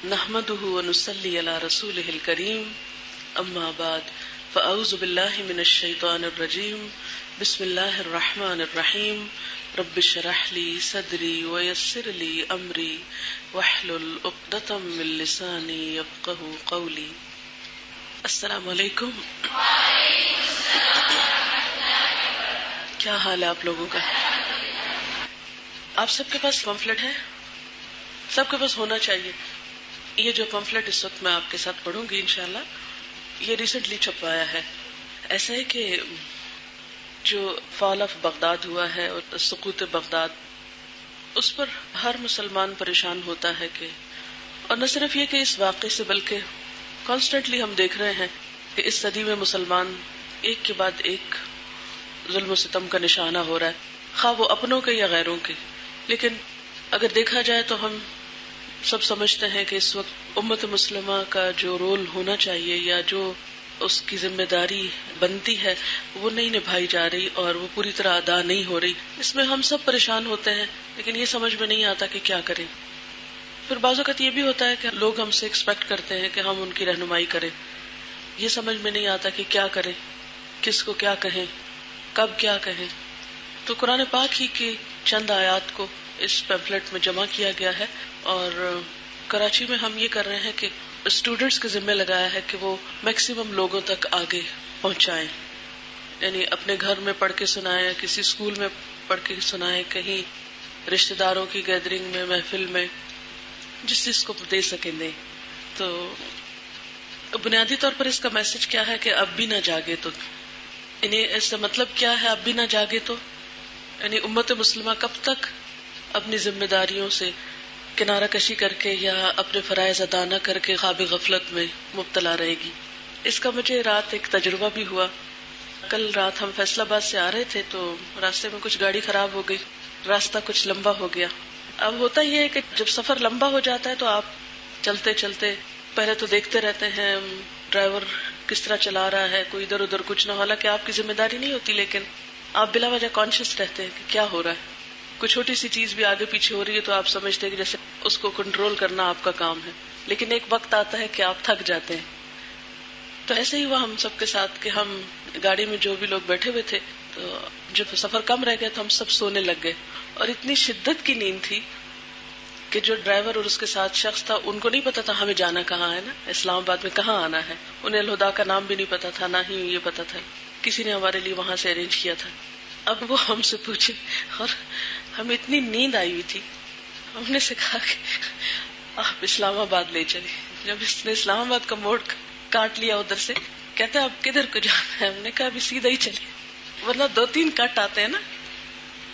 نحمده ونصلي على رسوله الكريم اما بعد فاعوذ بالله من الشيطان الرجيم بسم الله الرحمن الرحيم رب اشرح لي صدري ويسر لي امري واحلل عقدة من لساني يفقهوا قولي. السلام علیکم. کیا حال ہے آپ لوگوں کا؟ آپ سب کے پاس پمفلٹ ہے؟ سب کے پاس ہونا چاہیے. یہ جو پمفلٹ اس وقت میں آپ کے ساتھ پڑھوں گی انشاءاللہ، یہ ریسنٹلی چھپوایا ہے. ایسا ہے کہ جو فال آف بغداد ہوا ہے اور سقوط بغداد، اس پر ہر مسلمان پریشان ہوتا ہے کہ، اور نہ صرف یہ کہ اس واقعے سے بلکہ کانسٹنٹلی ہم دیکھ رہے ہیں کہ اس صدی میں مسلمان ایک کے بعد ایک ظلم و ستم کا نشانہ ہو رہا ہے، خواہ وہ اپنوں کے یا غیروں کے. لیکن اگر دیکھا جائے تو ہم سب سمجھتے ہیں کہ اس وقت امت مسلمہ کا جو رول ہونا چاہیے یا جو اس کی ذمہ داری بنتی ہے وہ نہیں نبھائی جا رہی اور وہ پوری طرح ادا نہیں ہو رہی. اس میں ہم سب پریشان ہوتے ہیں لیکن یہ سمجھ میں نہیں آتا کہ کیا کریں. پھر بعض اوقات یہ بھی ہوتا ہے کہ لوگ ہم سے ایکسپیکٹ کرتے ہیں کہ ہم ان کی رہنمائی کریں. یہ سمجھ میں نہیں آتا کہ کیا کریں، کس کو کیا کہیں، کب کیا کہیں. تو قرآن پاک ہی کی چند آیات کو اس پیمفلٹ میں جمع کیا گیا ہے، اور کراچی میں ہم یہ کر رہے ہیں کہ اسٹوڈنٹس کے ذمہ لگایا ہے کہ وہ میکسیمم لوگوں تک آگے پہنچائیں. یعنی اپنے گھر میں پڑھ کے سنائیں، کسی اسکول میں پڑھ کے سنائیں، کہیں رشتہ داروں کی گیدرنگ میں، محفل میں، جس چیز کو دے سکیں دیں. تو بنیادی طور پر اس کا میسج کیا ہے کہ اب بھی نہ جاگے تو، یعنی اس کا مطلب کیا ہے اب بھی نہ جاگے تو، یعنی امت مسلمہ کب تک اپنی ذمہ داریوں سے کنارہ کشی کر کے یا اپنے فرائض ادا نہ کر کے خواب غفلت میں مبتلا رہے گی. اس کا مجھے رات ایک تجربہ بھی ہوا. کل رات ہم فیصل آباد سے آ رہے تھے تو راستے میں کچھ گاڑی خراب ہو گئی، راستہ کچھ لمبا ہو گیا. اب ہوتا یہ ہے کہ جب سفر لمبا ہو جاتا ہے تو آپ چلتے چلتے پہلے تو دیکھتے رہتے ہیں ڈرائیور کس طرح چلا رہا ہے، کوئی ادھر ادھر کچھ نہ، حالانکہ آپ کی ذمہ داری نہیں ہوتی، لیکن آپ بلا وجہ کانشیس رہتے ہیں کہ کیا ہو رہا ہے. کوئی چھوٹی سی چیز بھی آگے پیچھے ہو رہی ہے تو آپ سمجھتے ہیں کہ جیسے اس کو کنٹرول کرنا آپ کا کام ہے، لیکن ایک وقت آتا ہے کہ آپ تھک جاتے ہیں. تو ایسے ہی وہ ہم سب کے ساتھ کہ ہم گاڑی میں جو بھی لوگ بیٹھے ہوئے تھے تو جب سفر کم رہ گیا تو ہم سب سونے لگ گئے، اور اتنی شدت کی نیند تھی کہ جو ڈرائیور اور اس کے ساتھ شخص تھا ان کو نہیں پتا تھا ہمیں جانا کہاں ہے، نا اسلام آباد میں کہاں آنا ہے. انہیں الہدا کا نام بھی نہیں پتا تھا، نہ ہی یہ پتا تھا کسی نے ہمارے لیے وہاں سے ارینج کیا تھا. اب وہ ہم سے پوچھے، اور ہمیں اتنی نیند آئی ہوئی تھی، ہم نے سے کہا کہ آپ اسلام آباد لے چلے. جب اس نے اسلام آباد کا موڑ کاٹ لیا ادھر سے، کہتے ہیں آپ کدھر کو جانا ہے؟ ہم نے کہا ابھی سیدھا ہی چلے، ورنہ 2-3 کٹ آتے ہیں نا.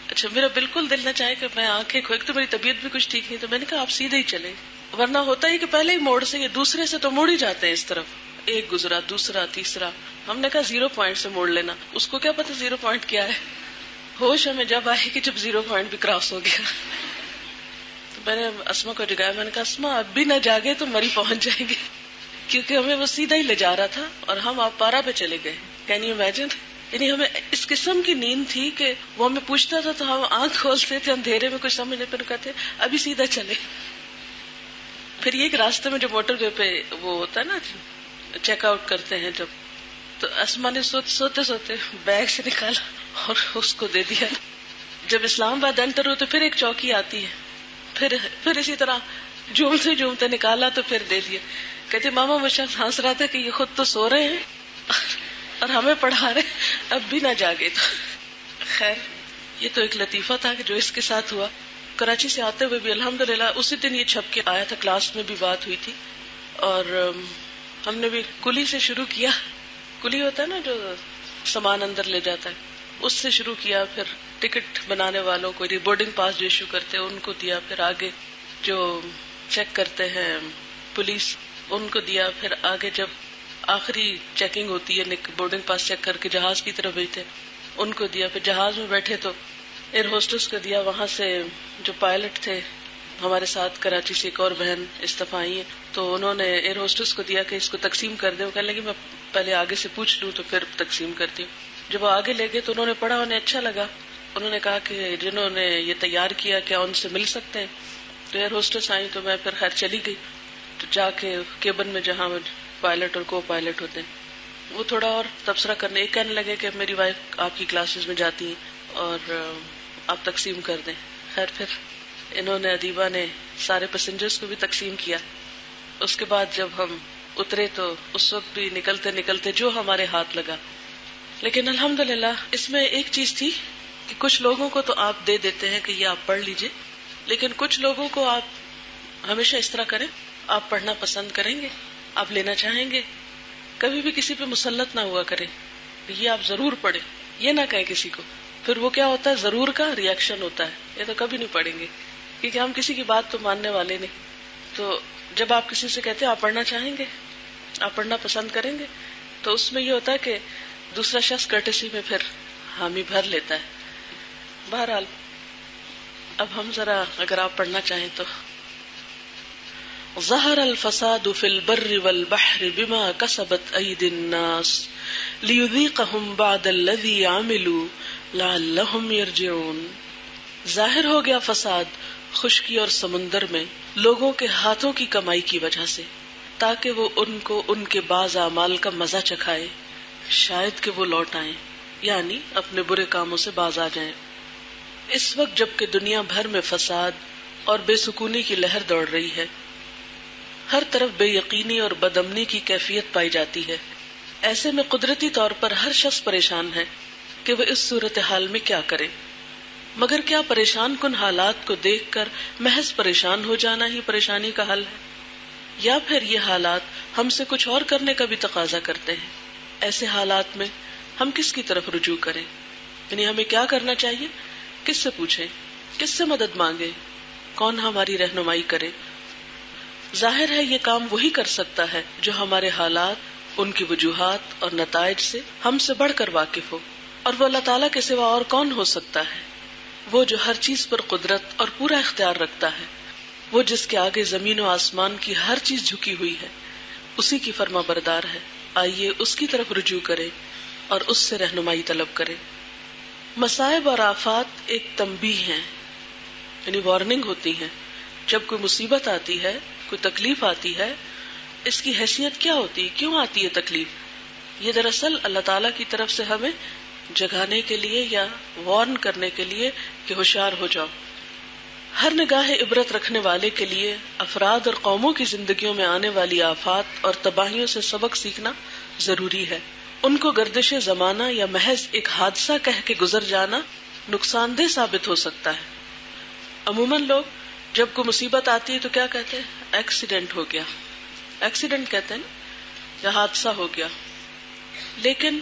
اچھا میرا بالکل دل نہ چاہے کہ میں آنکھیں کھو، ایک تو میری طبیعت بھی کچھ ٹھیک نہیں، تو میں نے کہا آپ سیدھے ہی چلے، ورنہ ہوتا ہی کہ پہلے ہی موڑ سے یا دوسرے سے تو موڑ ہی جاتے ہیں اس طرف، ایک گزرا دوسرا تیسرا. ہم نے کہا 0 پوائنٹ سے موڑ لینا. اس کو کیا پتا 0 پوائنٹ کیا ہے. ہوش ہمیں جب آئے کہ جب 0 پوائنٹ بھی کراس ہو گیا. تو میں نے اسما کو جگایا، میں نے کہا اسما اب بھی نہ جاگے تو مری پہنچ جائیں گے، کیونکہ ہمیں وہ سیدھا ہی لے جا رہا تھا اور ہم آپ پارا پہ چلے گئے. Can you imagine? یعنی ہمیں اس قسم کی نیند تھی کہ وہ ہمیں پوچھتا تھا تو ہم آنکھ کھولتے تھے اندھیرے میں، کچھ سمجھ نہیں پہ کہتے ابھی سیدھا چلے. پھر یہ کہ راستے میں جو موٹر وے پہ وہ ہوتا ہے نا چیک آؤٹ کرتے ہیں جب، تو اسما نے سوتے سوتے بیگ سے نکالا اور اس کو دے دیا. جب اسلام آباد انٹر ہو تو پھر ایک چوکی آتی ہے، پھر اسی طرح جھومتے نکالا تو پھر دے دیا. کہتے ماما وہ شخص ہنس رہا تھا کہ یہ خود تو سو رہے ہیں اور ہمیں پڑھا رہے، اب بھی نہ جاگے. تو خیر یہ تو ایک لطیفہ تھا کہ جو اس کے ساتھ ہوا. کراچی سے آتے ہوئے بھی الحمدللہ اسی دن یہ چھپ کے آیا تھا، کلاس میں بھی بات ہوئی تھی، اور ہم نے بھی کلی سے شروع کیا. کلی ہوتا ہے نا جو سامان اندر لے جاتا ہے، اس سے شروع کیا. پھر ٹکٹ بنانے والوں کو بورڈنگ پاس جو ایشو کرتے ہیں ان کو دیا، پھر آگے جو چیک کرتے ہیں پولیس ان کو دیا، پھر آگے جب آخری چیکنگ ہوتی ہے بورڈنگ پاس چیک کر کے جہاز کی طرف بھیجتے ان کو دیا. پھر جہاز میں بیٹھے تو ایئر ہوسٹس کو دیا. وہاں سے جو پائلٹ تھے ہمارے ساتھ کراچی سے ایک اور بہن استفائی ہیں، تو انہوں نے ایئر ہوسٹس کو دیا کہ اس کو تقسیم کر دیں. وہ کہنے لگی میں پہلے آگے سے پوچھ لوں تو پھر تقسیم کرتی ہوں. جب وہ آگے لے گئے تو انہوں نے پڑھا، انہیں اچھا لگا. انہوں نے کہا کہ جنہوں نے یہ تیار کیا کیا ان سے مل سکتے ہیں؟ تو ایئر ہوسٹس آئی تو میں پھر خیر چلی گئی. تو جا کے کیبن میں جہاں پائلٹ اور کو پائلٹ ہوتے ہیں وہ تھوڑا اور تبصرہ کرنے، ایک کہنے لگے کہ میری وائف آپ کی کلاسز میں جاتی ہیں اور آپ تقسیم کر دیں. خیر پھر انہوں نے، ادیبہ نے سارے پیسنجرز کو بھی تقسیم کیا. اس کے بعد جب ہم اترے تو اس وقت بھی نکلتے نکلتے جو ہمارے ہاتھ لگا. لیکن الحمدللہ اس میں ایک چیز تھی کہ کچھ لوگوں کو تو آپ دے دیتے ہیں کہ یہ آپ پڑھ لیجئے، لیکن کچھ لوگوں کو آپ ہمیشہ اس طرح کریں، آپ پڑھنا پسند کریں گے، آپ لینا چاہیں گے، کبھی بھی کسی پہ مسلط نہ ہوا کریں یہ آپ ضرور پڑھیں، یہ نہ کہیں کسی کو. پھر وہ کیا ہوتا ہے، ضرور کا ریئیکشن ہوتا ہے، یہ تو کبھی نہیں پڑھیں گے کیونکہ ہم کسی کی بات تو ماننے والے نہیں. تو جب آپ کسی سے کہتے ہیں آپ پڑھنا چاہیں گے، آپ پڑھنا پسند کریں گے، تو اس میں یہ ہوتا ہے کہ دوسرا شخص کرٹسی میں پھر حامی بھر لیتا ہے. بہرحال اب ہم ذرا اگر آپ پڑھنا چاہیں تو ظہر الفساد فی البر والبحر بما کسبت ایدی الناس لیذیقہم بعد الذی عملوا لعلہم یرجعون. ظاہر ہو گیا فساد خشکی اور سمندر میں لوگوں کے ہاتھوں کی کمائی کی وجہ سے، تاکہ وہ ان کو ان کے بعض اعمال کا مزہ چکھائے، شاید کہ وہ لوٹ آئیں، یعنی اپنے برے کاموں سے باز آ جائیں. اس وقت جبکہ دنیا بھر میں فساد اور بے سکونی کی لہر دوڑ رہی ہے، ہر طرف بے یقینی اور بد امنی کی کیفیت پائی جاتی ہے، ایسے میں قدرتی طور پر ہر شخص پریشان ہے کہ وہ اس صورتحال میں کیا کرے. مگر کیا پریشان کن حالات کو دیکھ کر محض پریشان ہو جانا ہی پریشانی کا حل ہے، یا پھر یہ حالات ہم سے کچھ اور کرنے کا بھی تقاضا کرتے ہیں؟ ایسے حالات میں ہم کس کی طرف رجوع کریں، یعنی ہمیں کیا کرنا چاہیے، کس سے پوچھیں، کس سے مدد مانگیں، کون ہماری رہنمائی کرے؟ ظاہر ہے یہ کام وہی کر سکتا ہے جو ہمارے حالات، ان کی وجوہات اور نتائج سے ہم سے بڑھ کر واقف ہو، اور وہ اللہ تعالیٰ کے سوا اور کون ہو سکتا ہے؟ وہ جو ہر چیز پر قدرت اور پورا اختیار رکھتا ہے، وہ جس کے آگے زمین و آسمان کی ہر چیز جھکی ہوئی ہے، اسی کی فرما بردار ہے. آئیے اس کی طرف رجوع کرے اور اس سے رہنمائی طلب کرے. مصائب اور آفات ایک تنبیہ ہیں، یعنی وارننگ ہوتی ہیں. جب کوئی مصیبت آتی ہے، کوئی تکلیف آتی ہے، اس کی حیثیت کیا ہوتی ہے، کیوں آتی ہے تکلیف؟ یہ دراصل اللہ تعالیٰ کی طرف سے ہمیں جگانے کے لیے یا وارن کرنے کے لیے کہ ہوشیار ہو جاؤ. ہر نگاہ عبرت رکھنے والے کے لیے افراد اور قوموں کی زندگیوں میں آنے والی آفات اور تباہیوں سے سبق سیکھنا ضروری ہے. ان کو گردش زمانہ یا محض ایک حادثہ کہہ کے گزر جانا نقصان دہ ثابت ہو سکتا ہے. عموماً لوگ جب کوئی مصیبت آتی ہے تو کیا کہتے ہیں، ایکسیڈنٹ ہو گیا، ایکسیڈنٹ کہتے ہیں یا حادثہ ہو گیا، لیکن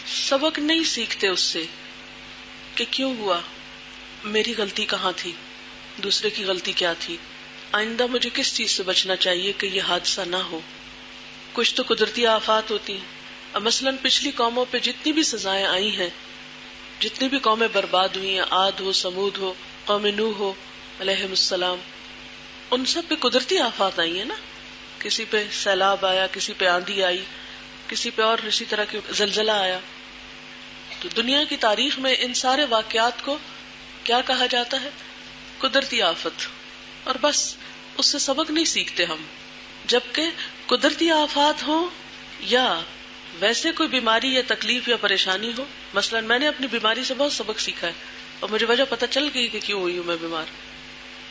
سبق نہیں سیکھتے اس سے کہ کیوں ہوا، میری غلطی کہاں تھی، دوسرے کی غلطی کیا تھی، آئندہ مجھے کس چیز سے بچنا چاہیے کہ یہ حادثہ نہ ہو. کچھ تو قدرتی آفات ہوتی ہیں. اب مثلاً پچھلی قوموں پہ جتنی بھی سزائیں آئی ہیں، جتنی بھی قومیں برباد ہوئی ہیں، عاد ہو، سمود ہو، قوم نوح ہو علیہم السلام، ان سب پہ قدرتی آفات آئی ہیں نا. کسی پہ سیلاب آیا، کسی پہ آندھی آئی، کسی پہ اور اسی طرح کے زلزلہ آیا. تو دنیا کی تاریخ میں ان سارے واقعات کو کیا کہا جاتا ہے، قدرتی آفت. اور بس اس سے سبق نہیں سیکھتے ہم. جبکہ قدرتی آفات ہوں یا ویسے کوئی بیماری یا تکلیف یا پریشانی ہو، مثلا میں نے اپنی بیماری سے بہت سبق سیکھا ہے اور مجھے وجہ پتہ چل گئی کہ کیوں ہوئی ہوں میں بیمار،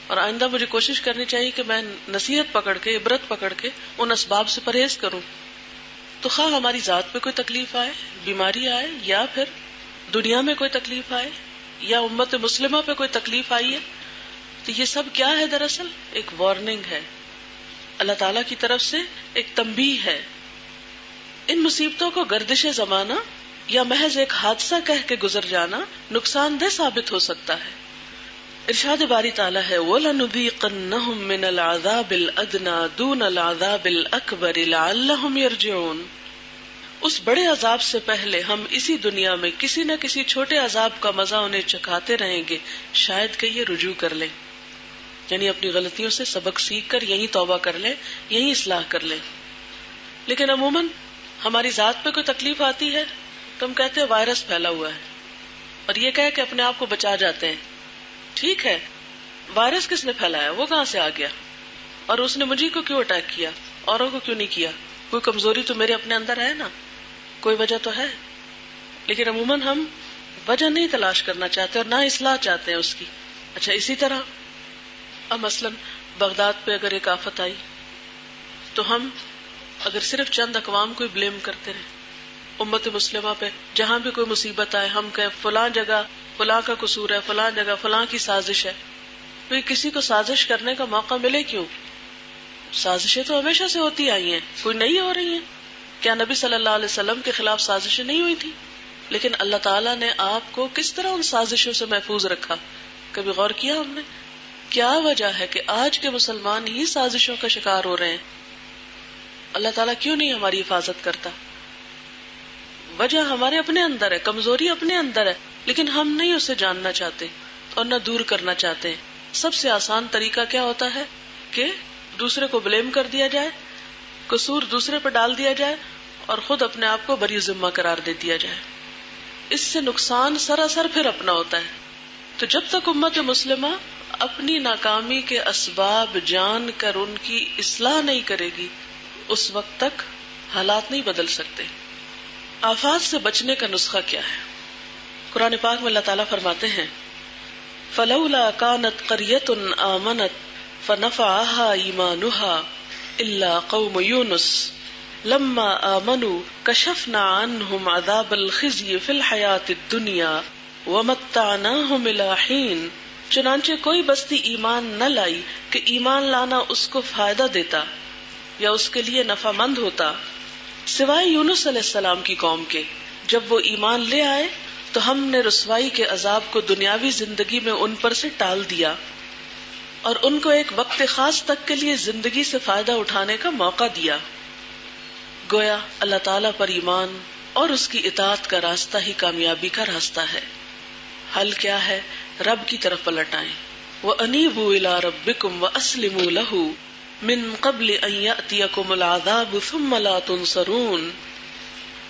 اور آئندہ مجھے کوشش کرنی چاہیے کہ میں نصیحت پکڑ کے، عبرت پکڑ کے ان اسباب سے پرہیز کروں. تو خواہ ہماری ذات پہ کوئی تکلیف آئے، بیماری آئے، یا پھر دنیا میں کوئی تکلیف آئے، یا امت مسلمہ پہ کوئی تکلیف آئی ہے، تو یہ سب کیا ہے، دراصل ایک وارننگ ہے، اللہ تعالیٰ کی طرف سے ایک تنبیہ ہے. ان مصیبتوں کو گردش زمانہ یا محض ایک حادثہ کہہ کے گزر جانا نقصان دہ ثابت ہو سکتا ہے. ارشاد باری تعالیٰ ہے وَلَنُذِيقَنَّهُم مِّنَ الْعَذَابِ الْأَدْنَىٰ دُونَ الْعَذَابِ الْأَكْبَرِ لَعَلَّهُمْ يَرْجِعُونَ. اس بڑے عذاب سے پہلے ہم اسی دنیا میں کسی نہ کسی چھوٹے عذاب کا مزہ انہیں چکھاتے رہیں گے، شاید کہ یہ رجوع کر لیں، یعنی اپنی غلطیوں سے سبق سیکھ کر یہی توبہ کر لیں، یہی اصلاح کر لیں. لیکن عموماً ہماری ذات پہ کوئی تکلیف آتی ہے تو ہم کہتے ہیں وائرس پھیلا ہوا ہے، اور یہ کہہ کے اپنے آپ کو بچا جاتے ہیں. ٹھیک ہے، وائرس کس نے پھیلایا، وہ کہاں سے آ گیا؟ اور اس نے مجھے کو کیوں اٹیک کیا، اوروں کو کیوں نہیں کیا؟ کوئی کمزوری تو میرے اپنے اندر ہے نا، کوئی وجہ تو ہے. لیکن عموماً ہم وجہ نہیں تلاش کرنا چاہتے اور نہ اصلاح چاہتے ہیں اس کی. اچھا، اسی طرح اب مثلاً بغداد پہ اگر ایک آفت آئی تو ہم اگر صرف چند اقوام کو بلیم کرتے رہے، امت مسلمہ پہ جہاں بھی کوئی مصیبت آئے ہم کہیں فلاں جگہ فلاں کا قصور ہے، فلاں جگہ فلاں کی سازش ہے، تو یہ کسی کو سازش کرنے کا موقع ملے کیوں؟ سازشیں تو ہمیشہ سے ہوتی آئی ہیں، کوئی نئی ہو رہی ہیں. کیا نبی صلی اللہ علیہ وسلم کے خلاف سازشیں نہیں ہوئی تھی؟ لیکن اللہ تعالیٰ نے آپ کو کس طرح ان سازشوں سے محفوظ رکھا؟ کبھی غور کیا ہم نے؟ کیا وجہ ہے کہ آج کے مسلمان ہی سازشوں کا شکار ہو رہے ہیں؟ اللہ تعالیٰ کیوں نہیں ہماری حفاظت کرتا؟ وجہ ہمارے اپنے اندر ہے، کمزوری اپنے اندر ہے، لیکن ہم نہیں اسے جاننا چاہتے اور نہ دور کرنا چاہتے ہیں. سب سے آسان طریقہ کیا ہوتا ہے کہ دوسرے کو بلیم کر دیا جائے، قصور دوسرے پر ڈال دیا جائے اور خود اپنے آپ کو بری ذمہ قرار دے دیا جائے. اس سے نقصان سراسر پھر اپنا ہوتا ہے. تو جب تک امت مسلمہ اپنی ناکامی کے اسباب جان کر ان کی اصلاح نہیں کرے گی، اس وقت تک حالات نہیں بدل سکتے. آفات سے بچنے کا نسخہ کیا ہے؟ قرآن پاک میں اللہ تعالیٰ فرماتے ہیں فَلَوْلَا كَانَتْ قَرْيَةٌ آمَنَتْ فَنَفَعَهَا إِيمَانُهَا إِلَّا قَوْمَ يُونُسَ لَمَّا آمَنُوا كَشَفْنَا عَنْهُمْ عَذَابَ الْخِزْيِ فِي الْحَيَاةِ الدُّنْيَا وَمَتَّعْنَاهُمْ إِلَىٰ حِينٍ. چنانچہ کوئی بستی ایمان نہ لائی کہ ایمان لانا اس کو فائدہ دیتا یا اس کے لیے نفع مند ہوتا، سوائے یونس علیہ السلام کی قوم کے. جب وہ ایمان لے آئے تو ہم نے رسوائی کے عذاب کو دنیاوی زندگی میں ان پر سے ٹال دیا اور ان کو ایک وقت خاص تک کے لیے زندگی سے فائدہ اٹھانے کا موقع دیا. گویا اللہ تعالیٰ پر ایمان اور اس کی اطاعت کا راستہ ہی کامیابی کا راستہ ہے. حل کیا ہے؟ رب کی طرف پلٹ آئیں. وَأَنِيبُوا إِلَىٰ رَبِّكُمْ وَأَسْلِمُوا لَهُ مِن قَبْلِ أَن يَأْتِيَكُمُ الْعَذَابُ ثُمَّ لَا تُنصَرُونَ.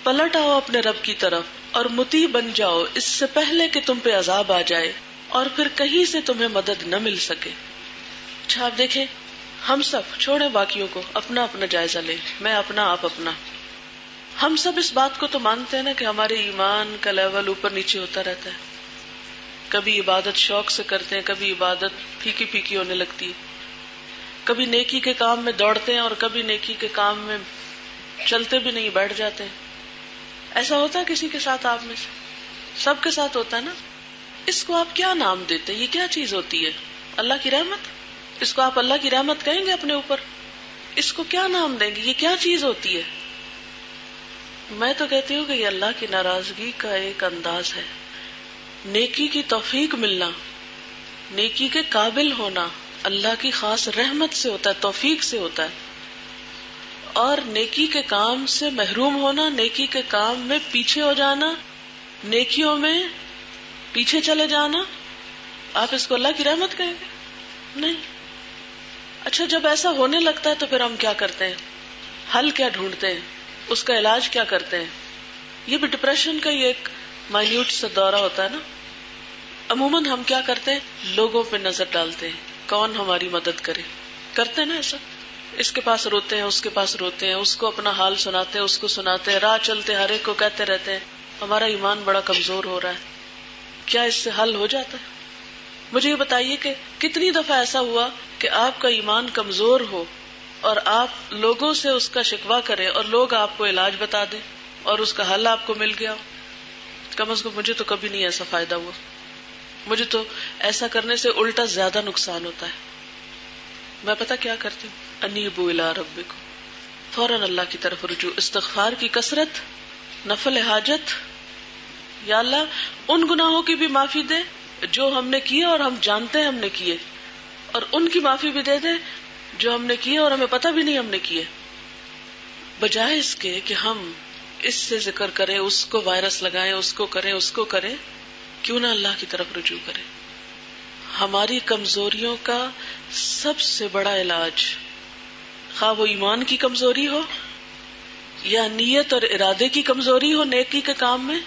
پلٹ آؤ اپنے رب کی طرف اور مطیع بن جاؤ اس سے پہلے کہ تم پہ عذاب آ جائے اور پھر کہیں سے تمہیں مدد نہ مل سکے. اچھا آپ دیکھیں، ہم سب چھوڑیں باقیوں کو، اپنا اپنا جائزہ لیں، میں اپنا آپ اپنا. ہم سب اس بات کو تو مانتے ہیں نا کہ ہمارے ایمان کا لیول اوپر نیچے ہوتا رہتا ہے. کبھی عبادت شوق سے کرتے ہیں، کبھی عبادت پھیکی پھیکی ہونے لگتی ہے، کبھی نیکی کے کام میں دوڑتے ہیں اور کبھی نیکی کے کام میں چلتے بھی نہیں، بیٹھ جاتے ہیں. ایسا ہوتا ہے کسی کے ساتھ؟ آپ میں سے سب کے ساتھ ہوتا ہے نا. اس کو آپ کیا نام دیتے ہیں؟ یہ کیا چیز ہوتی ہے؟ اللہ کی رحمت؟ اس کو آپ اللہ کی رحمت کہیں گے اپنے اوپر؟ اس کو کیا نام دیں گے؟ یہ کیا چیز ہوتی ہے؟ میں تو کہتی ہوں کہ یہ اللہ کی ناراضگی کا ایک انداز ہے. نیکی کی توفیق ملنا، نیکی کے قابل ہونا اللہ کی خاص رحمت سے ہوتا ہے، توفیق سے ہوتا ہے. اور نیکی کے کام سے محروم ہونا، نیکی کے کام میں پیچھے ہو جانا، نیکیوں میں پیچھے چلے جانا، آپ اس کو اللہ کی رحمت کہیں گے؟ نہیں. اچھا جب ایسا ہونے لگتا ہے تو پھر ہم کیا کرتے ہیں؟ حل کیا ڈھونڈتے ہیں؟ اس کا علاج کیا کرتے ہیں؟ یہ بھی ڈپریشن کا یہ ایک مائنیوٹ سا دورہ ہوتا ہے نا. عموماً ہم کیا کرتے ہیں؟ لوگوں پہ نظر ڈالتے ہیں، کون ہماری مدد کرے. کرتے ہیں نا ایسا؟ اس کے پاس روتے ہیں، اس کے پاس روتے ہیں، اس کو اپنا حال سناتے ہیں، اس کو سناتے ہیں، راہ چلتے ہر ایک کو کہتے رہتے ہیں ہمارا ایمان بڑا کمزور ہو رہا ہے. کیا اس سے حل ہو جاتا ہے؟ مجھے یہ بتائیے کہ کتنی دفعہ ایسا ہوا کہ آپ کا ایمان کمزور ہو اور آپ لوگوں سے اس کا شکوہ کریں اور لوگ آپ کو علاج بتا دیں اور اس کا حل آپ کو مل گیا. کم از کم مجھے تو کبھی نہیں ایسا فائدہ ہوا. مجھے تو ایسا کرنے سے الٹا زیادہ نقصان ہوتا ہے. میں پتہ کیا کرتی ہوں؟ انیبوا الی ربکم، فوراً اللہ کی طرف رجوع، استغفار کی کثرت، نفل حاجت. یا اللہ ان گناہوں کی بھی معافی دے جو ہم نے کیے اور ہم جانتے ہیں ہم نے کیے، اور ان کی معافی بھی دے دے جو ہم نے کیے اور ہمیں پتہ بھی نہیں ہم نے کیے. بجائے اس کے کہ ہم اس سے ذکر کریں، اس کو وائرس لگائیں، اس کو کریں، اس کو کریں، کیوں نہ اللہ کی طرف رجوع کریں. ہماری کمزوریوں کا سب سے بڑا علاج، خواہ وہ ایمان کی کمزوری ہو یا نیت اور ارادے کی کمزوری ہو نیکی کے کام میں،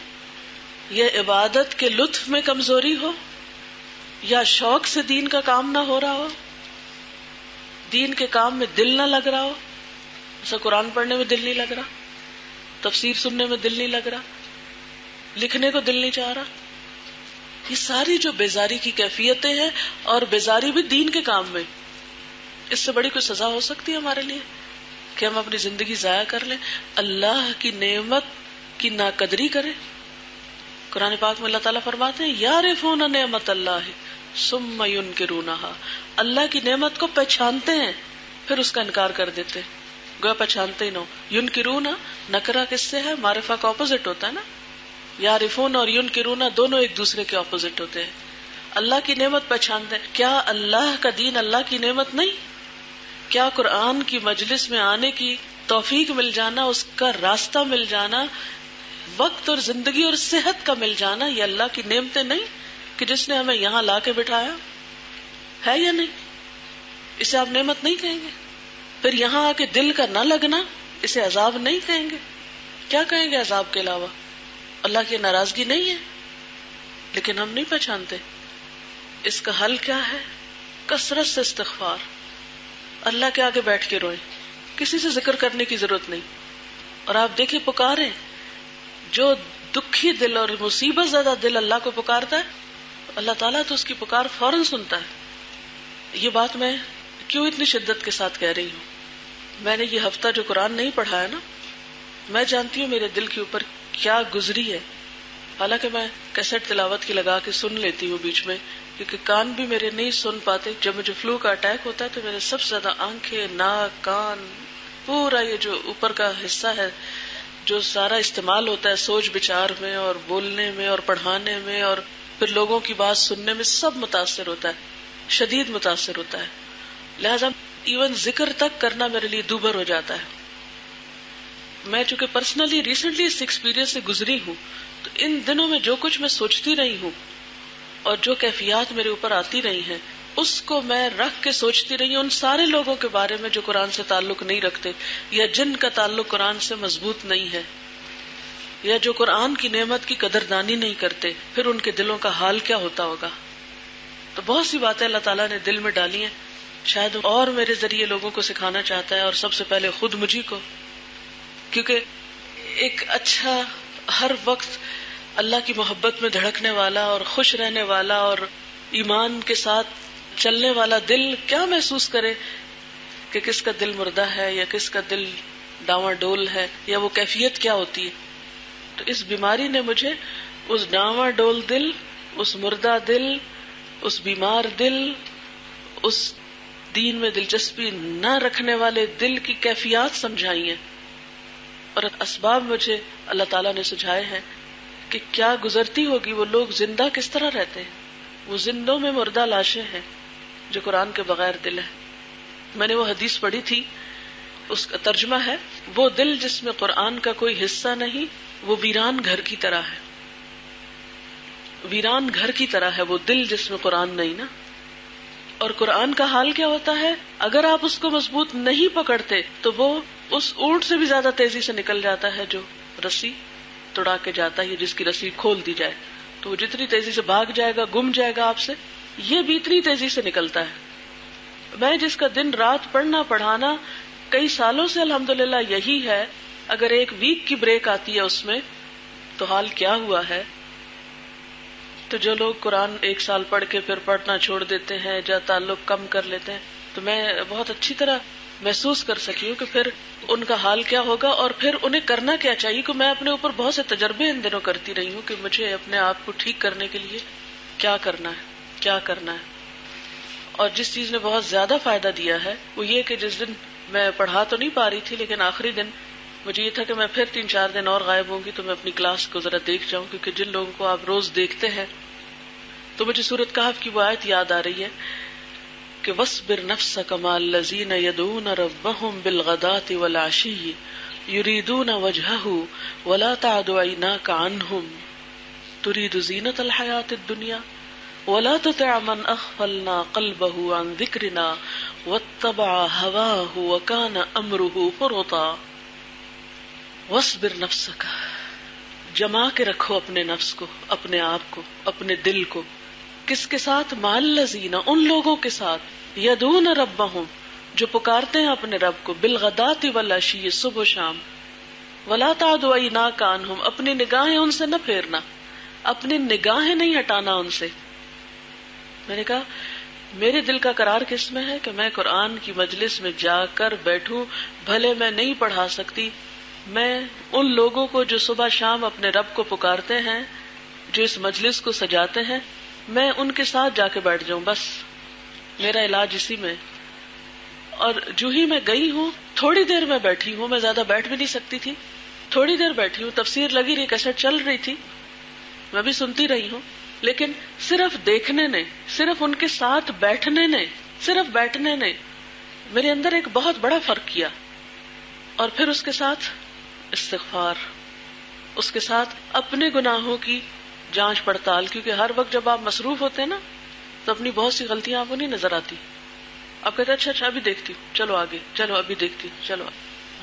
یا عبادت کے لطف میں کمزوری ہو، یا شوق سے دین کا کام نہ ہو رہا ہو، دین کے کام میں دل نہ لگ رہا ہو، جیسا قرآن پڑھنے میں دل نہیں لگ رہا، تفسیر سننے میں دل نہیں لگ رہا، لکھنے کو دل نہیں چاہ رہا، یہ ساری جو بیزاری کی کیفیتیں ہیں، اور بیزاری بھی دین کے کام میں، اس سے بڑی کوئی سزا ہو سکتی ہے ہمارے لیے کہ ہم اپنی زندگی ضائع کر لیں، اللہ کی نعمت کی ناقدری کریں؟ قرآن پاک میں اللہ تعالیٰ فرماتے ہیں یعرفون نعمت اللہ ثم ینکرونہا، اللہ کی نعمت کو پہچانتے ہیں پھر اس کا انکار کر دیتے ہیں، گویا پہچانتے ہی نہ ہو۔ ینکرونا نکرہ کس سے ہے؟ معرفہ کا اپوزٹ ہوتا ہے نا، یعرفون اور ینکرونا دونوں ایک دوسرے کے اپوزٹ ہوتے ہیں۔ اللہ کی نعمت پہچانتے ہیں، کیا اللہ کا دین اللہ کی نعمت نہیں؟ کیا قرآن کی مجلس میں آنے کی توفیق مل جانا، اس کا راستہ مل جانا، وقت اور زندگی اور صحت کا مل جانا، یہ اللہ کی نعمتیں نہیں کہ جس نے ہمیں یہاں لا کے بٹھایا ہے یا نہیں؟ اسے آپ نعمت نہیں کہیں گے؟ پھر یہاں آ کے دل کا نہ لگنا، اسے عذاب نہیں کہیں گے؟ کیا کہیں گے عذاب کے علاوہ؟ اللہ کی ناراضگی نہیں ہے، لیکن ہم نہیں پہچانتے۔ اس کا حل کیا ہے؟ کثرت سے استغفار، اللہ کے آگے بیٹھ کے روئیں، کسی سے ذکر کرنے کی ضرورت نہیں۔ اور آپ دیکھیں پکاریں، جو دکھی دل اور مصیبت زدہ دل اللہ کو پکارتا ہے، اللہ تعالیٰ تو اس کی پکار فوراً سنتا ہے۔ یہ بات میں کیوں اتنی شدت کے ساتھ کہہ رہی ہوں؟ میں نے یہ ہفتہ جو قرآن نہیں پڑھا ہے نا، میں جانتی ہوں میرے دل کے اوپر کیا گزری ہے۔ حالانکہ میں کیسٹ تلاوت کی لگا کے سن لیتی ہوں بیچ میں، کیونکہ کان بھی میرے نہیں سن پاتے۔ جب مجھے فلو کا اٹیک ہوتا ہے تو میرے سب سے زیادہ آنکھیں، ناک، کان، پورا یہ جو اوپر کا حصہ ہے جو سارا استعمال ہوتا ہے سوچ بچار میں اور بولنے میں اور پڑھانے میں اور پھر لوگوں کی بات سننے میں، سب متاثر ہوتا ہے، شدید متاثر ہوتا ہے۔ لہذا ایون ذکر تک کرنا میرے لیے دوبھر ہو جاتا ہے۔ میں چونکہ پرسنلی ریسنٹلی اس ایکسپیرینس سے گزری ہوں، تو ان دنوں میں جو کچھ میں سوچتی رہی ہوں اور جو کیفیات میرے اوپر آتی رہی ہیں، اس کو میں رکھ کے سوچتی رہی ہوں ان سارے لوگوں کے بارے میں جو قرآن سے تعلق نہیں رکھتے، یا جن کا تعلق قرآن سے مضبوط نہیں ہے، یا جو قرآن کی نعمت کی قدردانی نہیں کرتے، پھر ان کے دلوں کا حال کیا ہوتا ہوگا۔ تو بہت سی باتیں اللہ تعالیٰ نے دل میں ڈالی ہیں، شاید اور میرے ذریعے لوگوں کو سکھانا چاہتا ہے، اور سب سے پہلے خود مجھے کو، کیونکہ ایک اچھا ہر وقت اللہ کی محبت میں دھڑکنے والا اور خوش رہنے والا اور ایمان کے ساتھ چلنے والا دل کیا محسوس کرے کہ کس کا دل مردہ ہے یا کس کا دل ڈاواں ڈول ہے، یا وہ کیفیت کیا ہوتی ہے۔ تو اس بیماری نے مجھے اس ڈاواں ڈول دل، اس مردہ دل، اس بیمار دل، اس دین میں دلچسپی نہ رکھنے والے دل کی کیفیات سمجھائی ہیں، اور اسباب مجھے اللہ تعالیٰ نے سجھائے ہیں کہ کیا گزرتی ہوگی وہ لوگ، زندہ کس طرح رہتے ہیں، وہ زندوں میں مردہ لاشیں ہیں جو قرآن کے بغیر دل ہے۔ میں نے وہ حدیث پڑھی تھی، اس کا ترجمہ ہے، وہ دل جس میں قرآن کا کوئی حصہ نہیں، وہ ویران گھر کی طرح ہے۔ ویران گھر کی طرح ہے وہ دل جس میں قرآن نہیں نا۔ اور قرآن کا حال کیا ہوتا ہے؟ اگر آپ اس کو مضبوط نہیں پکڑتے تو وہ اس اونٹ سے بھی زیادہ تیزی سے نکل جاتا ہے جو رسی توڑا کے جاتا ہے، جس کی رسی کھول دی جائے تو وہ جتنی تیزی سے بھاگ جائے گا، گم جائے گا آپ سے، یہ بھی اتنی تیزی سے نکلتا ہے۔ میں جس کا دن رات پڑھنا پڑھانا کئی سالوں سے الحمدللہ یہی ہے، اگر ایک ویک کی بریک آتی ہے اس میں تو حال کیا ہوا ہے۔ تو جو لوگ قرآن ایک سال پڑھ کے پھر پڑھنا چھوڑ دیتے ہیں یا تعلق کم کر لیتے ہیں، تو میں بہت اچھی طرح محسوس کر سکی ہوں کہ پھر ان کا حال کیا ہوگا، اور پھر انہیں کرنا کیا چاہیے۔ کہ میں اپنے اوپر بہت سے تجربے ان دنوں کرتی رہی ہوں کہ مجھے اپنے آپ کو ٹھیک کرنے کے لیے کیا کرنا ہے، کیا کرنا ہے۔ اور جس چیز نے بہت زیادہ فائدہ دیا ہے وہ یہ کہ جس دن میں پڑھا تو نہیں پا رہی تھی، لیکن آخری دن مجھے یہ تھا کہ میں پھر 3-4 دن اور غائب ہوں گی تو میں اپنی کلاس کو ذرا دیکھ جاؤں، کیونکہ جن لوگوں کو آپ روز دیکھتے ہیں تو مجھے سورۃ کہف کی وہ آیت یاد آ رہی ہے کہ وَاصْبِرْ نَفْسَكَ مَعَ الَّذِينَ يَدْعُونَ رَبَّهُمْ بِالْغَدَاةِ وَالْعَشِيِّ يُرِيدُونَ وَجْهَهُ وَلَا تَعْدُ عَيْنَاكَ عَنْهُمْ تُرِيدُ زِينَةَ الْحَيَاةِ الدُّنْيَا وَلَا تُطِعْ مَنْ أَغْفَلْنَا قَلْبَهُ عَنْ ذِكْرِنَا وَاتَّبَعَ هَوَاهُ وَكَانَ أَمْرُهُ فُرُطًا۔ وَاصْبِرْ نَفْسَكَ، جما کے رکھو اپنے نفس کو، اپنے آپ کو، اپنے دل کو، کس کے ساتھ؟ مع الذین، ان لوگوں کے ساتھ، یدعون ربہم، جو پکارتے ہیں اپنے رب کو بالغداۃ والعشی، صبح و شام، ولا تعد عیناک عنہم، اپنی نگاہیں ان سے نہ پھیرنا، اپنی نگاہیں نہیں ہٹانا ان سے. میں نے کہا میرے دل کا قرار کس میں ہے کہ میں قرآن کی مجلس میں جا کر بیٹھوں، بھلے میں نہیں پڑھا سکتی، میں ان لوگوں کو جو صبح شام اپنے رب کو پکارتے ہیں، جو اس مجلس کو سجاتے ہیں، میں ان کے ساتھ جا کے بیٹھ جاؤں، بس میرا علاج اسی میں. اور جو ہی میں گئی ہوں، تھوڑی دیر میں بیٹھی ہوں، میں زیادہ بیٹھ بھی نہیں سکتی تھی، تھوڑی دیر بیٹھی ہوں، تفسیر لگی رہی، کیسٹ چل رہی تھی، میں بھی سنتی رہی ہوں، لیکن صرف دیکھنے نے، صرف ان کے ساتھ بیٹھنے نے، صرف بیٹھنے نے میرے اندر ایک بہت بڑا فرق کیا. اور پھر اس کے ساتھ استغفار، اس کے ساتھ اپنے گناہوں کی جانچ پڑتال، کیونکہ ہر وقت جب آپ مصروف ہوتے ہیں نا تو اپنی بہت سی غلطیاں آپ کو نہیں نظر آتی. آپ کہتے ہیں اچھا ابھی دیکھتی ہوں، چلو آگے، چلو ابھی دیکھتی ہوں، چلو.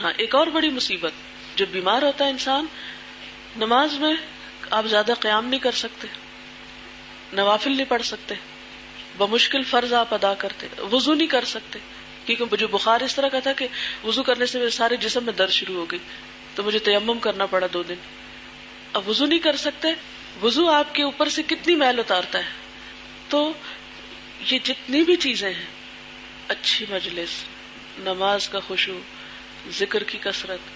ہاں، ایک اور بڑی مصیبت، جب بیمار ہوتا ہے انسان، نماز میں آپ زیادہ قیام نہیں کر سکتے، نوافل نہیں پڑھ سکتے، بمشکل فرض آپ ادا کرتے، وضو نہیں کر سکتے، کیونکہ مجھے بخار اس طرح کا تھا کہ وضو کرنے سے میرے سارے جسم میں درد شروع ہو گئی، تو مجھے تیمم کرنا پڑا 2 دن. اب وضو نہیں کر سکتے، وضو آپ کے اوپر سے کتنی میل اتارتا ہے. تو یہ جتنی بھی چیزیں ہیں، اچھی مجلس، نماز کا خشوع، ذکر کی کثرت،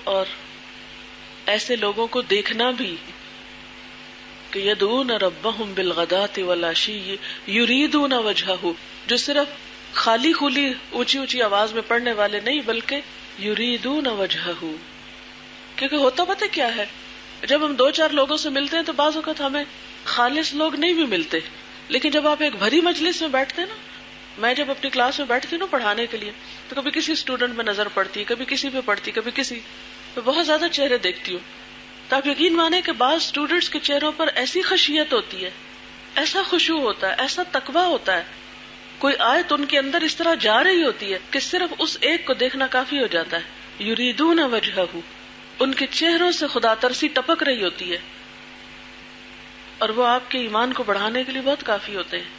اور ایسے لوگوں کو دیکھنا بھی کہ یدعون ربہم بالغداۃ والعشی یریدون وجہہ، جو صرف خالی خولی اونچی اونچی آواز میں پڑھنے والے نہیں بلکہ یریدون وجہہ. کیونکہ ہوتا پتہ کیا ہے، جب ہم 2-4 لوگوں سے ملتے ہیں تو بعض اوقات ہمیں خالص لوگ نہیں بھی ملتے، لیکن جب آپ ایک بھری مجلس میں بیٹھتے ہیں نا، میں جب اپنی کلاس میں بیٹھتی ہوں نا پڑھانے کے لیے، تو کبھی کسی اسٹوڈنٹ میں نظر پڑتی ہے، کبھی کسی پہ پڑتی، کبھی کسی پہ، بہت زیادہ چہرے دیکھتی ہوں. تو آپ یقین مانیں کہ بعض اسٹوڈنٹس کے چہروں پر ایسی خشیت ہوتی ہے، ایسا خشوع ہوتا ہے، ایسا تقویٰ ہوتا ہے، کوئی آیت ان کے اندر اس طرح جا رہی ہوتی ہے کہ صرف اس ایک کو دیکھنا کافی ہو جاتا ہے. یریدون وجہہ، ان کے چہروں سے خدا ترسی ٹپک رہی ہوتی ہے، اور وہ آپ کے ایمان کو بڑھانے کے لیے بہت کافی ہوتے ہیں.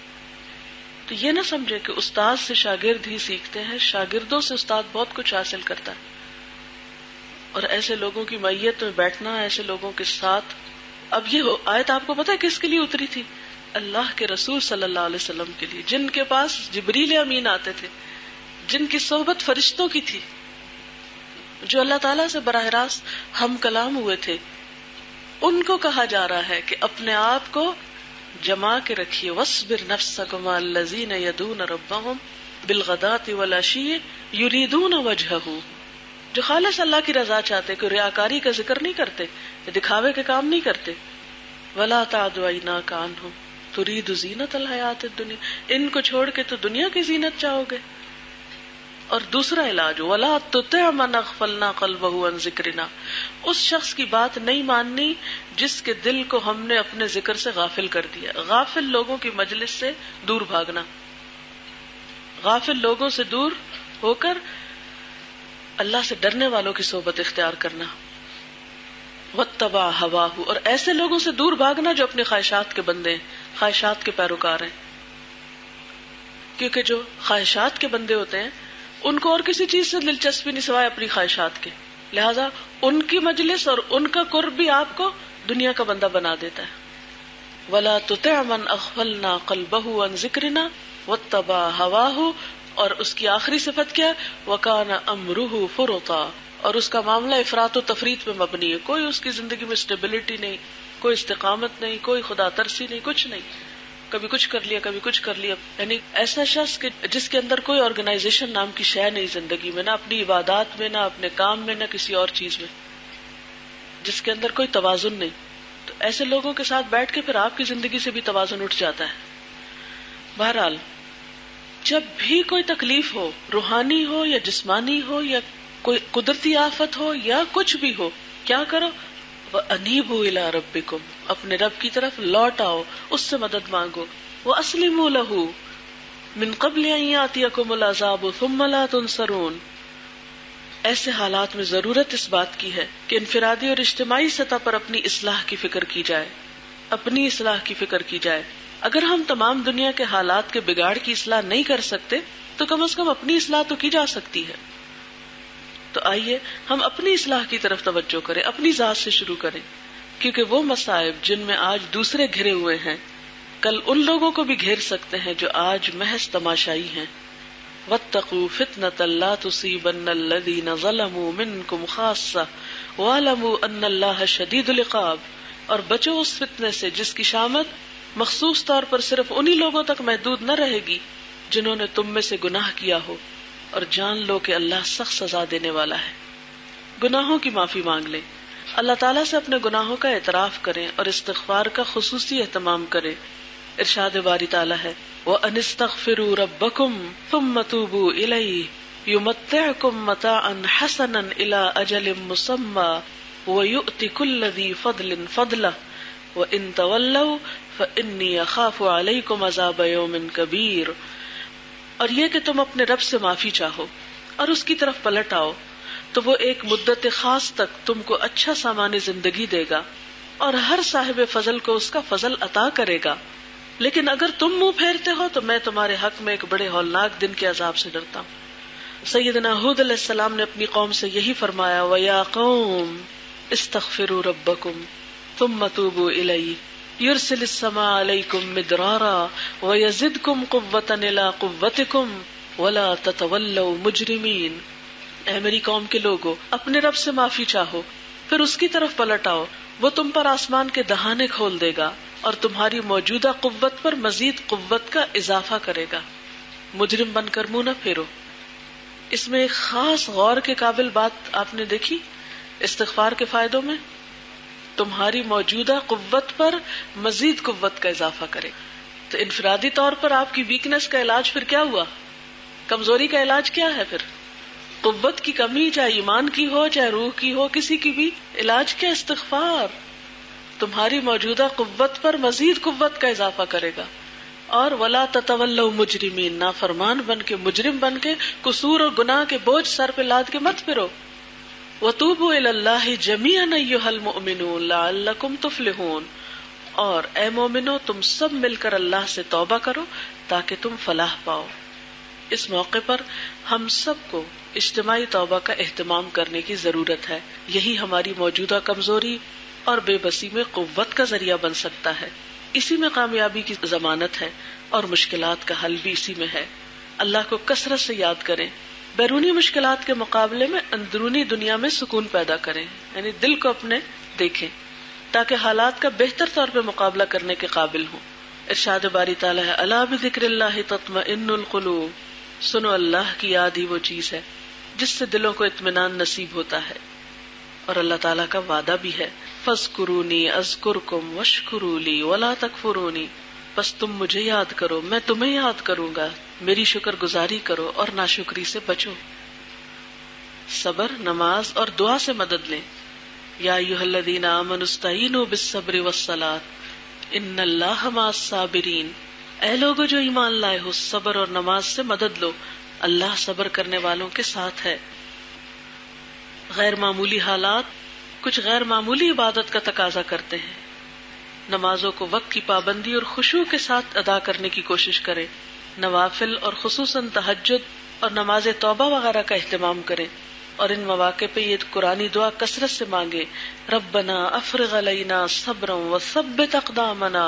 تو یہ نہ سمجھے کہ استاد سے شاگرد ہی سیکھتے ہیں، شاگردوں سے استاد بہت کچھ حاصل کرتا ہے. اور ایسے لوگوں کی معیت میں بیٹھنا، ایسے لوگوں کے ساتھ. اب یہ آیت آپ کو پتہ ہے کس کے لیے اتری تھی؟ اللہ کے رسول صلی اللہ علیہ وسلم کے لیے، جن کے پاس جبریل امین آتے تھے، جن کی صحبت فرشتوں کی تھی، جو اللہ تعالیٰ سے براہ راست ہم کلام ہوئے تھے. ان کو کہا جا رہا ہے کہ اپنے آپ کو جما کے رکھیے، وَاصْبِرْ نَفْسَكَ مَعَ الَّذِينَ يَدْعُونَ رَبَّهُمْ بِالْغَدَاةِ وَالْعَشِيِّ يُرِيدُونَ وَجْهَهُ، جو خالص اللہ کی رضا چاہتے، کوئی ریاکاری کا ذکر نہیں کرتے، دکھاوے کے کام نہیں کرتے. وَلَا تَعْدُ عَيْنَاكَ عَنْهُمْ تُرِيدُ زِينَةَ الْحَيَاةِ الدُّنْيَا، ان کو چھوڑ کے تو دنیا کی زینت چاہو گے. اور دوسرا علاج وَلَا تُطِعْ مَنْ أَغْفَلْنَا قَلْبَهُ عَنْ ذِكْرِنَا، اس شخص کی بات نہیں ماننی جس کے دل کو ہم نے اپنے ذکر سے غافل کر دیا. غافل لوگوں کی مجلس سے دور بھاگنا، غافل لوگوں سے دور ہو کر اللہ سے ڈرنے والوں کی صحبت اختیار کرنا. وَاتَّبَعَ هَوَاهُ، اور ایسے لوگوں سے دور بھاگنا جو اپنے خواہشات کے بندے ہیں، خواہشات کے پیروکار ہیں. کیونکہ جو خواہشات کے بندے ہوتے ہیں ان کو اور کسی چیز سے دلچسپی نہیں سوائے اپنی خواہشات کے، لہذا ان کی مجلس اور ان کا قرب بھی آپ کو دنیا کا بندہ بنا دیتا ہے. وَلَا تُطِعْ مَنْ أَغْفَلْنَا قَلْبَهُ عَنْ ذِكْرِنَا وَاتَّبَعَ هَوَاهُ، اور اس کی آخری صفت کیا؟ وَكَانَ أَمْرُهُ فُرُطًا، اور اس کا معاملہ افراط و تفریط پہ مبنی ہے. کوئی اس کی زندگی میں اسٹیبلٹی نہیں، کوئی استقامت نہیں، کوئی خدا ترسی نہیں، کچھ نہیں. کبھی کچھ کر لیا، کبھی کچھ کر لیا. یعنی ایسا شخص کہ جس کے اندر کوئی آرگنائزیشن نام کی شے نہیں زندگی میں، نہ اپنی عبادات میں، نہ اپنے کام میں، نہ کسی اور چیز میں، جس کے اندر کوئی توازن نہیں. تو ایسے لوگوں کے ساتھ بیٹھ کے پھر آپ کی زندگی سے بھی توازن اٹھ جاتا ہے. بہرحال جب بھی کوئی تکلیف ہو، روحانی ہو یا جسمانی ہو یا کوئی قدرتی آفت ہو یا کچھ بھی ہو، کیا کرو؟ وَأَنِيبُوا إِلَىٰ رَبِّكُمْ، اپنے رب کی طرف لوٹ آؤ، اس سے مدد مانگو. وَأَسْلِمُوا لَهُ مِن قَبْلِ أَن يَأْتِيَكُمُ الْعَذَابُ ثُمَّ لَا تُنصَرُونَ. ایسے حالات میں ضرورت اس بات کی ہے کہ انفرادی اور اجتماعی سطح پر اپنی اصلاح کی فکر کی جائے، اپنی اصلاح کی فکر کی جائے. اگر ہم تمام دنیا کے حالات کے بگاڑ کی اصلاح نہیں کر سکتے تو کم از کم اپنی اصلاح تو کی جا سکتی ہے. تو آئیے ہم اپنی اصلاح کی طرف توجہ کریں، اپنی ذات سے شروع کریں، کیونکہ وہ مصائب جن میں آج دوسرے گھرے ہوئے ہیں کل ان لوگوں کو بھی گھیر سکتے ہیں جو آج محض تماشائی ہیں. واتقوا فتنة لا تصيبن الذين ظلموا منكم خاصة واعلموا ان اللہ شدید العقاب. اور بچو اس فتنے سے جس کی شامت مخصوص طور پر صرف انہی لوگوں تک محدود نہ رہے گی جنہوں نے تم میں سے گناہ کیا ہو، اور جان لو کہ اللہ سخت سزا دینے والا ہے. گناہوں کی معافی مانگ لیں، اللہ تعالیٰ سے اپنے گناہوں کا اعتراف کریں اور استغفار کا خصوصی اہتمام کریں. ارشاد باری تعالیٰ ہے وَأَنِ اسْتَغْفِرُوا رَبَّكُمْ ثُمَّ تُوبُوا إِلَيْهِ يُمَتِّعْكُمْ مَتَاعًا حَسَنًا إِلَىٰ أَجَلٍ مُّسَمًّى وَيُؤْتِ كُلَّ ذِي فَضْلٍ فَضْلَهُ وَإِن تَوَلَّوْا فَإِنِّي أَخَافُ عَلَيْكُمْ عَذَابَ يَوْمٍ كَبِيرٍ. اور یہ کہ تم اپنے رب سے معافی چاہو اور اس کی طرف پلٹ آؤ تو وہ ایک مدت خاص تک تم کو اچھا سامان زندگی دے گا اور ہر صاحب فضل کو اس کا فضل عطا کرے گا. لیکن اگر تم منہ پھیرتے ہو تو میں تمہارے حق میں ایک بڑے ہولناک دن کے عذاب سے ڈرتا ہوں. سیدنا ہود علیہ السلام نے اپنی قوم سے یہی فرمایا وَيَا قَوْمِ اسْتَغْفِرُوا رَبَّكُمْ ثُمَّ تُوبُوا إِلَيْهِ يُرْسِلِ السَّمَاءَ عَلَيْكُمْ مِدْرَارًا وَيَزِدْكُمْ قُوَّةً إِلَىٰ قُوَّتِكُمْ وَلَا تَتَوَلَّوْا مُجْرِمِينَ. اے میری قوم کے لوگو، اپنے رب سے معافی چاہو پھر اس کی طرف پلٹ آؤ، وہ تم پر آسمان کے دہانے کھول دے گا اور تمہاری موجودہ قوت پر مزید قوت کا اضافہ کرے گا. مجرم بن کر منہ نہ پھیرو. اس میں ایک خاص غور کے قابل بات آپ نے دیکھی استغفار کے فائدوں میں، تمہاری موجودہ قوت پر مزید قوت کا اضافہ کرے. تو انفرادی طور پر آپ کی ویکنس کا علاج پھر کیا ہوا؟ کمزوری کا علاج کیا ہے؟ پھر قوت کی کمی، چاہے ایمان کی ہو چاہے روح کی ہو، کسی کی بھی علاج کیا؟ استغفار. تمہاری موجودہ قوت پر مزید قوت کا اضافہ کرے گا. اور ولا تتولوا مجرمین، نافرمان بن کے، مجرم بن کے، قصور اور گناہ کے بوجھ سر پہ لاد کے مت پھرو. وتوبوا الی اللہ جمیعا ایھا المؤمنون لعلکم تفلحون. اور اے مومنو، تم سب مل کر اللہ سے توبہ کرو تاکہ تم فلاح پاؤ. اس موقع پر ہم سب کو اجتماعی توبہ کا اہتمام کرنے کی ضرورت ہے. یہی ہماری موجودہ کمزوری اور بے بسی میں قوت کا ذریعہ بن سکتا ہے. اسی میں کامیابی کی ضمانت ہے اور مشکلات کا حل بھی اسی میں ہے. اللہ کو کثرت سے یاد کریں. بیرونی مشکلات کے مقابلے میں اندرونی دنیا میں سکون پیدا کریں، یعنی دل کو اپنے دیکھیں تاکہ حالات کا بہتر طور پہ مقابلہ کرنے کے قابل ہوں. ارشاد باری تعالیٰ ہے الا بذکر اللہ تطمئن القلوب. سنو، اللہ کی یاد ہی وہ چیز ہے جس سے دلوں کو اطمینان نصیب ہوتا ہے. اور اللہ تعالیٰ کا وعدہ بھی ہے فَاذْكُرُونِي أَذْكُرْكُمْ وَاشْكُرُوا لِي وَلَا تَكْفُرُونِي. بس تم مجھے یاد کرو، میں تمہیں یاد کروں گا، میری شکر گزاری کرو اور ناشکری سے بچو. صبر، نماز اور دعا سے مدد لیں. یا ایھا الذین آمنوا استعینوا بالصبر والصلاۃ ان اللہ مع الصابرین. اے لوگو جو ایمان لائے ہو، صبر اور نماز سے مدد لو، اللہ صبر کرنے والوں کے ساتھ ہے. غیر معمولی حالات کچھ غیر معمولی عبادت کا تقاضا کرتے ہیں. نمازوں کو وقت کی پابندی اور خشوع کے ساتھ ادا کرنے کی کوشش کریں. نوافل اور خصوصاً تہجد اور نماز توبہ وغیرہ کا اہتمام کریں. اور ان مواقع پہ یہ قرآنی دعا کثرت سے مانگے ربنا افرغ علینا صبرا وثبت اقدامنا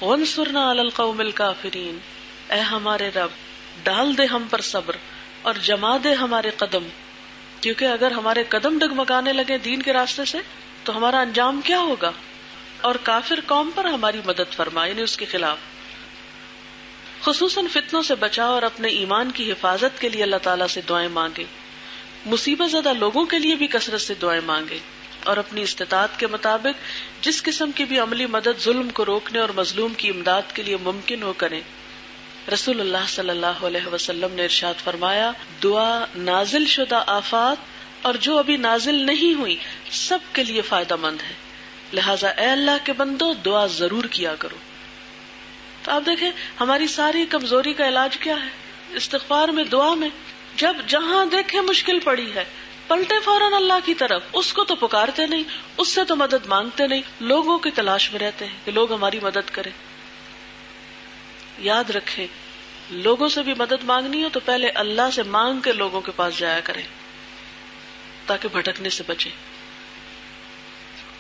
وانصرنا علی القوم الکافرین. اے ہمارے رب، ڈال دے ہم پر صبر اور جما دے ہمارے قدم، کیونکہ اگر ہمارے قدم ڈگمگانے لگے دین کے راستے سے تو ہمارا انجام کیا ہوگا. اور کافر قوم پر ہماری مدد فرما، یعنی اس کے خلاف. خصوصاً فتنوں سے بچاؤ اور اپنے ایمان کی حفاظت کے لیے اللہ تعالیٰ سے دعائیں مانگے. مصیبت زدہ لوگوں کے لیے بھی کثرت سے دعائیں مانگے اور اپنی استطاعت کے مطابق جس قسم کی بھی عملی مدد ظلم کو روکنے اور مظلوم کی امداد کے لیے ممکن ہو کریں. رسول اللہ صلی اللہ علیہ وسلم نے ارشاد فرمایا دعا نازل شدہ آفات اور جو ابھی نازل نہیں ہوئی سب کے لیے فائدہ مند ہے، لہٰذا اے اللہ کے بندو دعا ضرور کیا کرو. تو آپ دیکھیں ہماری ساری کمزوری کا علاج کیا ہے؟ استغفار میں، دعا میں. جب جہاں دیکھیں مشکل پڑی ہے پلٹے فوراً اللہ کی طرف. اس کو تو پکارتے نہیں، اس سے تو مدد مانگتے نہیں، لوگوں کی تلاش میں رہتے ہیں کہ لوگ ہماری مدد کریں. یاد رکھیں لوگوں سے بھی مدد مانگنی ہو تو پہلے اللہ سے مانگ کے لوگوں کے پاس جایا کریں تاکہ بھٹکنے سے بچیں.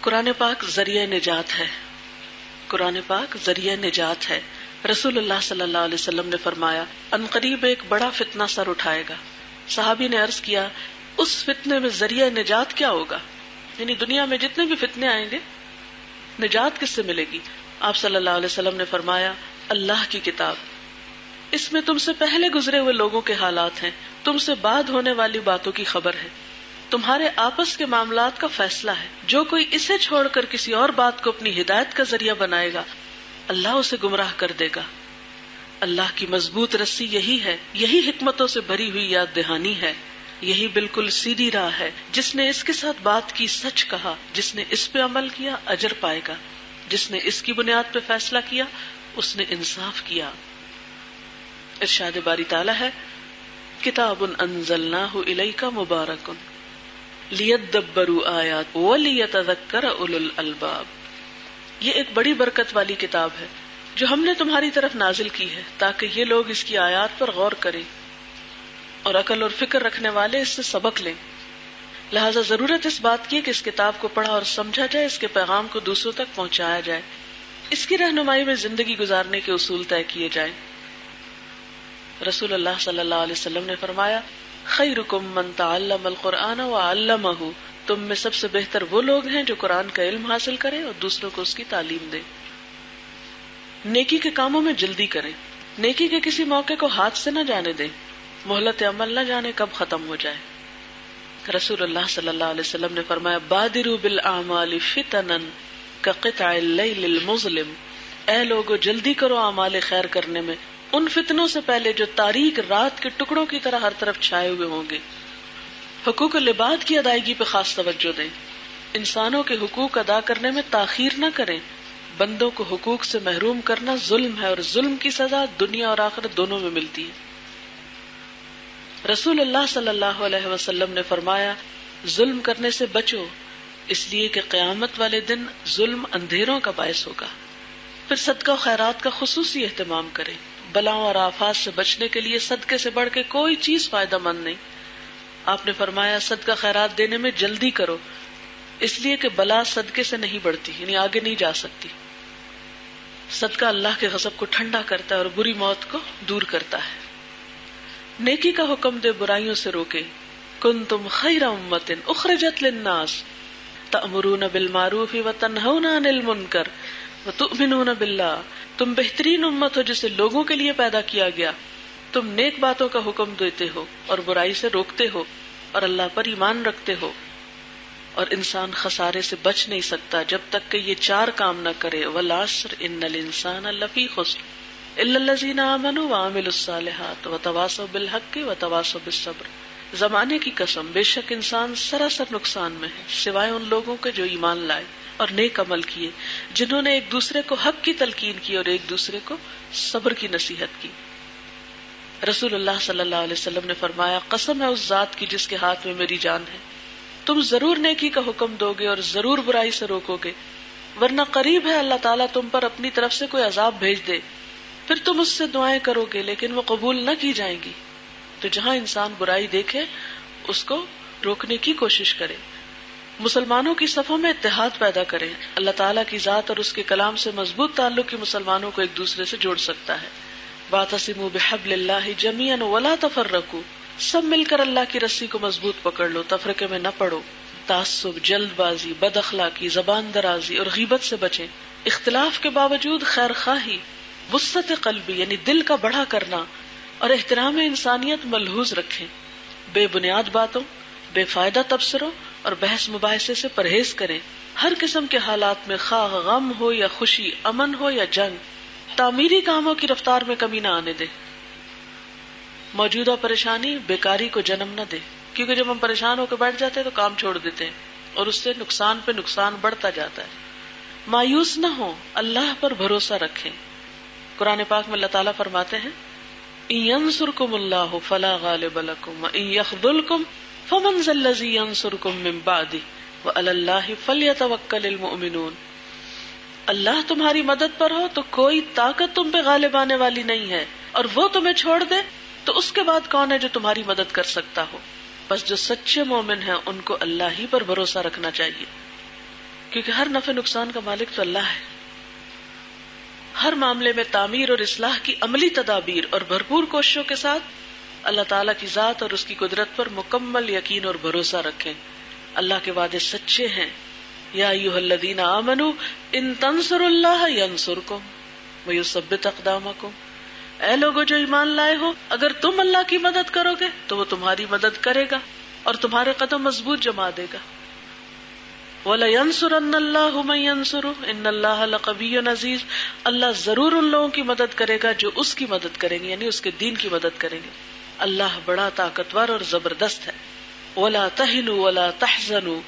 قرآن پاک ذریعہ نجات ہے. قرآن پاک ذریعہ نجات ہے. رسول اللہ صلی اللہ علیہ وسلم نے فرمایا ان قریب ایک بڑا فتنہ سر اٹھائے گا. صحابی نے عرض کیا اس فتنے میں ذریعہ نجات کیا ہوگا؟ یعنی دنیا میں جتنے بھی فتنے آئیں گے نجات کس سے ملے گی؟ آپ صلی اللہ علیہ وسلم نے فرمایا اللہ کی کتاب. اس میں تم سے پہلے گزرے ہوئے لوگوں کے حالات ہیں, تم سے بعد ہونے والی باتوں کی خبر ہے, تمہارے آپس کے معاملات کا فیصلہ ہے. جو کوئی اسے چھوڑ کر کسی اور بات کو اپنی ہدایت کا ذریعہ بنائے گا اللہ اسے گمراہ کر دے گا. اللہ کی مضبوط رسی یہی ہے, یہی حکمتوں سے بھری ہوئی یاد دہانی ہے, یہی بالکل سیدھی راہ ہے. جس نے اس کے ساتھ بات کی سچ کہا, جس نے اس پہ عمل کیا اجر پائے گا, جس نے اس کی بنیاد پہ فیصلہ کیا اس نے انصاف کیا. ارشاد باری تعالی ہے کتاب انزلناہ الیک مبارک لیدبروا آیات ولیتذکر اولو الالباب. یہ ایک بڑی برکت والی کتاب ہے جو ہم نے تمہاری طرف نازل کی ہے تاکہ یہ لوگ اس کی آیات پر غور کریں اور عقل اور فکر رکھنے والے اس سے سبق لیں. لہذا ضرورت اس بات کی کہ اس کتاب کو پڑھا اور سمجھا جائے, اس کے پیغام کو دوسروں تک پہنچایا جائے, اس کی رہنمائی میں زندگی گزارنے کے اصول طے کیے جائیں. رسول اللہ صلی اللہ علیہ وسلم نے فرمایا خیرکم من تعلم القرآن وعلمہ, تم میں سب سے بہتر وہ لوگ ہیں جو قرآن کا علم حاصل کریں اور دوسروں کو اس کی تعلیم دیں. نیکی کے کاموں میں جلدی کریں, نیکی کے کسی موقع کو ہاتھ سے نہ جانے دیں, مہلت عمل نہ جانے کب ختم ہو جائے. رسول اللہ صلی اللہ علیہ وسلم نے فرمایا بادروا بالاعمال فتنا کقطع اللیل المظلم, اے لوگو جلدی کرو اعمال خیر کرنے میں ان فتنوں سے پہلے جو تاریک رات کے ٹکڑوں کی طرح ہر طرف چھائے ہوئے ہوں گے. حقوق العباد کی ادائیگی پہ خاص توجہ دیں, انسانوں کے حقوق ادا کرنے میں تاخیر نہ کریں. بندوں کو حقوق سے محروم کرنا ظلم ہے اور ظلم کی سزا دنیا اور آخرت دونوں میں ملتی ہے. رسول اللہ صلی اللہ علیہ وسلم نے فرمایا ظلم کرنے سے بچو, اس لیے کہ قیامت والے دن ظلم اندھیروں کا باعث ہوگا. پھر صدقہ و خیرات کا خصوصی اہتمام کریں. بلاؤں اور آفات سے بچنے کے لیے صدقے سے بڑھ کے کوئی چیز فائدہ مند نہیں. آپ نے فرمایا صدقہ خیرات دینے میں جلدی کرو, اس لیے کہ بلا صدقے سے نہیں بڑھتی, یعنی آگے نہیں جا سکتی. صدقہ اللہ کے غضب کو ٹھنڈا کرتا ہے اور بری موت کو دور کرتا ہے. نیکی کا حکم دے, برائیوں سے روکے. کنتم خیر امۃ اخرجت للناس تأمرون بالمعروف وتنہون عن المنکر وتؤمنون باللہ, تم بہترین امت ہو جسے لوگوں کے لیے پیدا کیا گیا. تم نیک باتوں کا حکم دیتے ہو اور برائی سے روکتے ہو اور اللہ پر ایمان رکھتے ہو. اور انسان خسارے سے بچ نہیں سکتا جب تک کہ یہ چار کام نہ کرے. والعصر ان الانسان لفی خسر الا الذین آمنوا وعملوا الصالحات وتواصوا بالحق وتواصوا بالصبر. زمانے کی قسم بے شک انسان سراسر نقصان میں ہے سوائے ان لوگوں کے جو ایمان لائے اور نیک عمل کیے, جنہوں نے ایک دوسرے کو حق کی تلقین کی اور ایک دوسرے کو صبر کی نصیحت کی. رسول اللہ صلی اللہ علیہ وسلم نے فرمایا قسم ہے اس ذات کی جس کے ہاتھ میں میری جان ہے, تم ضرور نیکی کا حکم دو گے اور ضرور برائی سے روکو گے, ورنہ قریب ہے اللہ تعالیٰ تم پر اپنی طرف سے کوئی عذاب بھیج دے, پھر تم اس سے دعائیں کرو گے لیکن وہ قبول نہ کی جائیں گی. تو جہاں انسان برائی دیکھے اس کو روکنے کی کوشش کرے. مسلمانوں کی صفوں میں اتحاد پیدا کریں. اللہ تعالیٰ کی ذات اور اس کے کلام سے مضبوط تعلق ہی مسلمانوں کو ایک دوسرے سے جوڑ سکتا ہے. واعتصموا بحبل اللہ جمیعا ولا تفرقوا, سب مل کر اللہ کی رسی کو مضبوط پکڑ لو, تفرقے میں نہ پڑو. تعصب, جلد بازی, بد اخلاقی, زبان درازی اور غیبت سے بچیں. اختلاف کے باوجود خیر خواہی, وسعت قلبی یعنی دل کا بڑا کرنا اور احترام انسانیت ملحوظ رکھیں. بے بنیاد باتوں, بے فائدہ تبصروں اور بحث مباحثے سے پرہیز کریں. ہر قسم کے حالات میں خواہ غم ہو یا خوشی, امن ہو یا جنگ, تعمیری کاموں کی رفتار میں کمی نہ آنے دے. موجودہ پریشانی بیکاری کو جنم نہ دے, کیونکہ جب ہم پریشان ہو کے بیٹھ جاتے ہیں تو کام چھوڑ دیتے ہیں اور اس سے نقصان پہ نقصان بڑھتا جاتا ہے. مایوس نہ ہو, اللہ پر بھروسہ رکھیں. قرآن پاک میں اللہ تعالیٰ فرماتے ہیں ان ینصرکم اللہ فلا غالب لکم وان یخذلکم فمن ذا الذی ینصرکم من بعدہ وعلی اللہ فلیتوکل المؤمنون. اللہ تمہاری مدد پر ہو تو کوئی طاقت تم پہ غالب آنے والی نہیں ہے، اور وہ تمہیں چھوڑ دے تو اس کے بعد کون ہے جو تمہاری مدد کر سکتا ہو؟ بس جو سچے مومن ہیں ان کو اللہ ہی پر بھروسہ رکھنا چاہیے، کیونکہ ہر نفع نقصان کا مالک تو اللہ ہے. ہر معاملے میں تعمیر اور اصلاح کی عملی تدابیر اور بھرپور کوششوں کے ساتھ اللہ تعالیٰ کی ذات اور اس کی قدرت پر مکمل یقین اور بھروسہ رکھیں. اللہ کے وعدے سچے ہیں. یا ایھا الذین آمنوا ان تنصروا اللہ ینصرکم ویثبت اقدامکم. اے لوگو جو ایمان لائے ہو، اگر تم اللہ کی مدد کرو گے تو وہ تمہاری مدد کرے گا اور تمہارے قدم مضبوط جما دے گا. وَلَيَنْصُرَنَّ اللَّهُ مَن يَنْصُرُهُ إِنَّ اللَّهَ لَقَوِيٌّ عَزِيزٌ. اللہ ضرور ان لوگوں کی مدد کرے گا جو اس کی مدد کریں گے، یعنی اس کے دین کی مدد کریں گے. اللہ بڑا طاقتور اور زبردست ہے. وَلَا تَهِنُوا وَلَا تَحْزَنُوا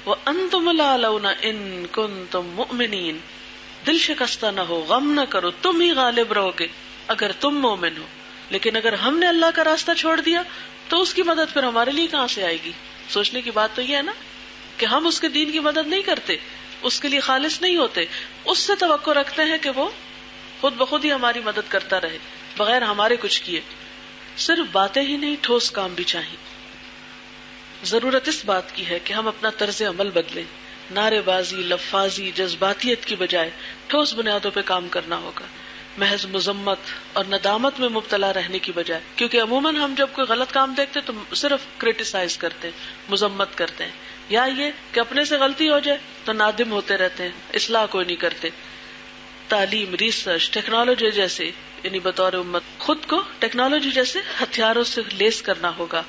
وَأَنْتُمُ الْأَعْلَوْنَ إِن كُنتُم مُؤْمِنِينَ. دل شکستہ نہ ہو، غم نہ کرو، تم ہی غالب رہو گے اگر تم مومن ہو. لیکن اگر ہم نے اللہ کا راستہ چھوڑ دیا تو اس کی مدد پھر ہمارے لیے کہاں سے آئے گی؟ سوچنے کی بات تو یہ ہے نا کہ ہم اس کے دین کی مدد نہیں کرتے، اس کے لیے خالص نہیں ہوتے، اس سے توقع رکھتے ہیں کہ وہ خود بخود ہی ہماری مدد کرتا رہے بغیر ہمارے کچھ کیے. صرف باتیں ہی نہیں، ٹھوس کام بھی چاہیے. ضرورت اس بات کی ہے کہ ہم اپنا طرز عمل بدلیں. نعرے بازی، لفاظی، جذباتیت کی بجائے ٹھوس بنیادوں پہ کام کرنا ہوگا. محض مذمت اور ندامت میں مبتلا رہنے کی بجائے، کیونکہ عموماً ہم جب کوئی غلط کام دیکھتے تو صرف کرٹیسائز کرتے ہیں، مذمت کرتے ہیں، یا یہ کہ اپنے سے غلطی ہو جائے تو نادم ہوتے رہتے ہیں، اصلاح کوئی نہیں کرتے. تعلیم، ریسرچ، ٹیکنالوجی جیسے، یعنی بطور امت خود کو ٹیکنالوجی جیسے ہتھیاروں سے لیس کرنا ہوگا.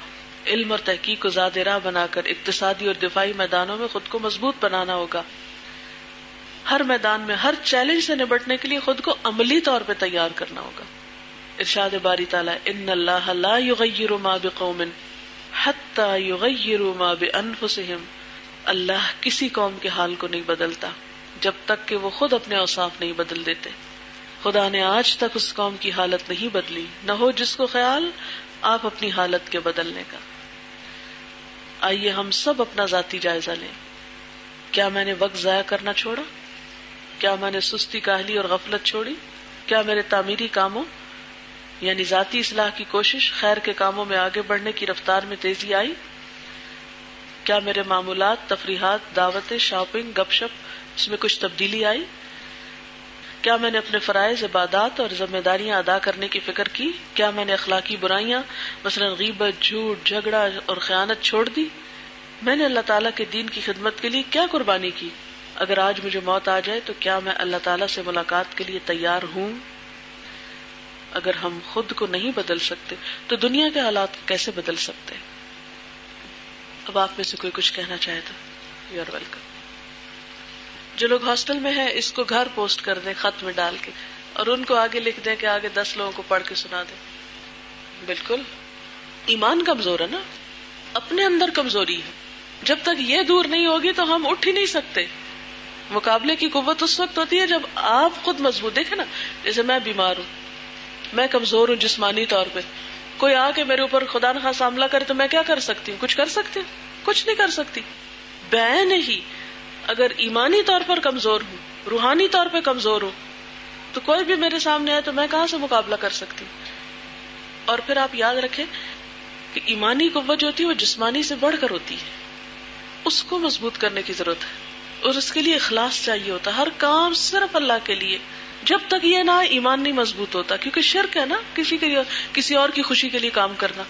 علم اور تحقیق کو زاد راہ بنا کر اقتصادی اور دفاعی میدانوں میں خود کو مضبوط بنانا ہوگا. ہر میدان میں ہر چیلنج سے نبٹنے کے لیے خود کو عملی طور پہ تیار کرنا ہوگا. ارشاد باری تعالیٰ، ان اللہ لا یغیر ما بقوم حتی یغیروا ما بانفسہم. اللہ کسی قوم کے حال کو نہیں بدلتا جب تک کہ وہ خود اپنے اوصاف نہیں بدل دیتے. خدا نے آج تک اس قوم کی حالت نہیں بدلی، نہ ہو جس کو خیال آپ اپنی حالت کے بدلنے کا. آئیے ہم سب اپنا ذاتی جائزہ لیں. کیا میں نے وقت ضائع کرنا چھوڑا؟ کیا میں نے سستی، کاہلی اور غفلت چھوڑی؟ کیا میرے تعمیری کاموں یعنی ذاتی اصلاح کی کوشش، خیر کے کاموں میں آگے بڑھنے کی رفتار میں تیزی آئی؟ کیا میرے معمولات، تفریحات، دعوتیں، شاپنگ، گپ شپ، اس میں کچھ تبدیلی آئی؟ کیا میں نے اپنے فرائض، عبادات اور ذمہ داریاں ادا کرنے کی فکر کی؟ کیا میں نے اخلاقی برائیاں مثلا غیبت، جھوٹ، جھگڑا اور خیانت چھوڑ دی؟ میں نے اللہ تعالیٰ کے دین کی خدمت کے لیے کیا قربانی کی؟ اگر آج مجھے موت آ جائے تو کیا میں اللہ تعالیٰ سے ملاقات کے لیے تیار ہوں؟ اگر ہم خود کو نہیں بدل سکتے تو دنیا کے حالات کیسے بدل سکتے؟ اب آپ میں سے کوئی کچھ کہنا چاہے تو یو آر ویلکم. جو لوگ ہاسٹل میں ہیں اس کو گھر پوسٹ کر دیں خط میں ڈال کے، اور ان کو آگے لکھ دیں کہ آگے 10 لوگوں کو پڑھ کے سنا دیں. بالکل ایمان کمزور ہے نا، اپنے اندر کمزوری ہے. جب تک یہ دور نہیں ہوگی تو ہم اٹھ ہی نہیں سکتے. مقابلے کی قوت اس وقت ہوتی ہے جب آپ خود مضبوط. دیکھیں نا، جیسے میں بیمار ہوں، میں کمزور ہوں جسمانی طور پہ، کوئی آ کے میرے اوپر خدا نخواستہ حملہ کرے تو میں کیا کر سکتی ہوں؟ کچھ کر سکتی ہوں؟ کچھ نہیں کر سکتی. بعین ہی اگر ایمانی طور پر کمزور ہوں، روحانی طور پہ کمزور ہوں، تو کوئی بھی میرے سامنے آئے تو میں کہاں سے مقابلہ کر سکتی ہوں؟ اور پھر آپ یاد رکھیں کہ ایمانی قوت جو ہوتی ہے وہ جسمانی سے بڑھ کر ہوتی ہے. اس کو مضبوط کرنے کی ضرورت ہے، اور اس کے لیے اخلاص چاہیے ہوتا ہے. ہر کام صرف اللہ کے لیے. جب تک یہ نہ ایمان نہیں مضبوط ہوتا، کیونکہ شرک ہے نا، کسی اور کی خوشی کے لیے کام کرنا،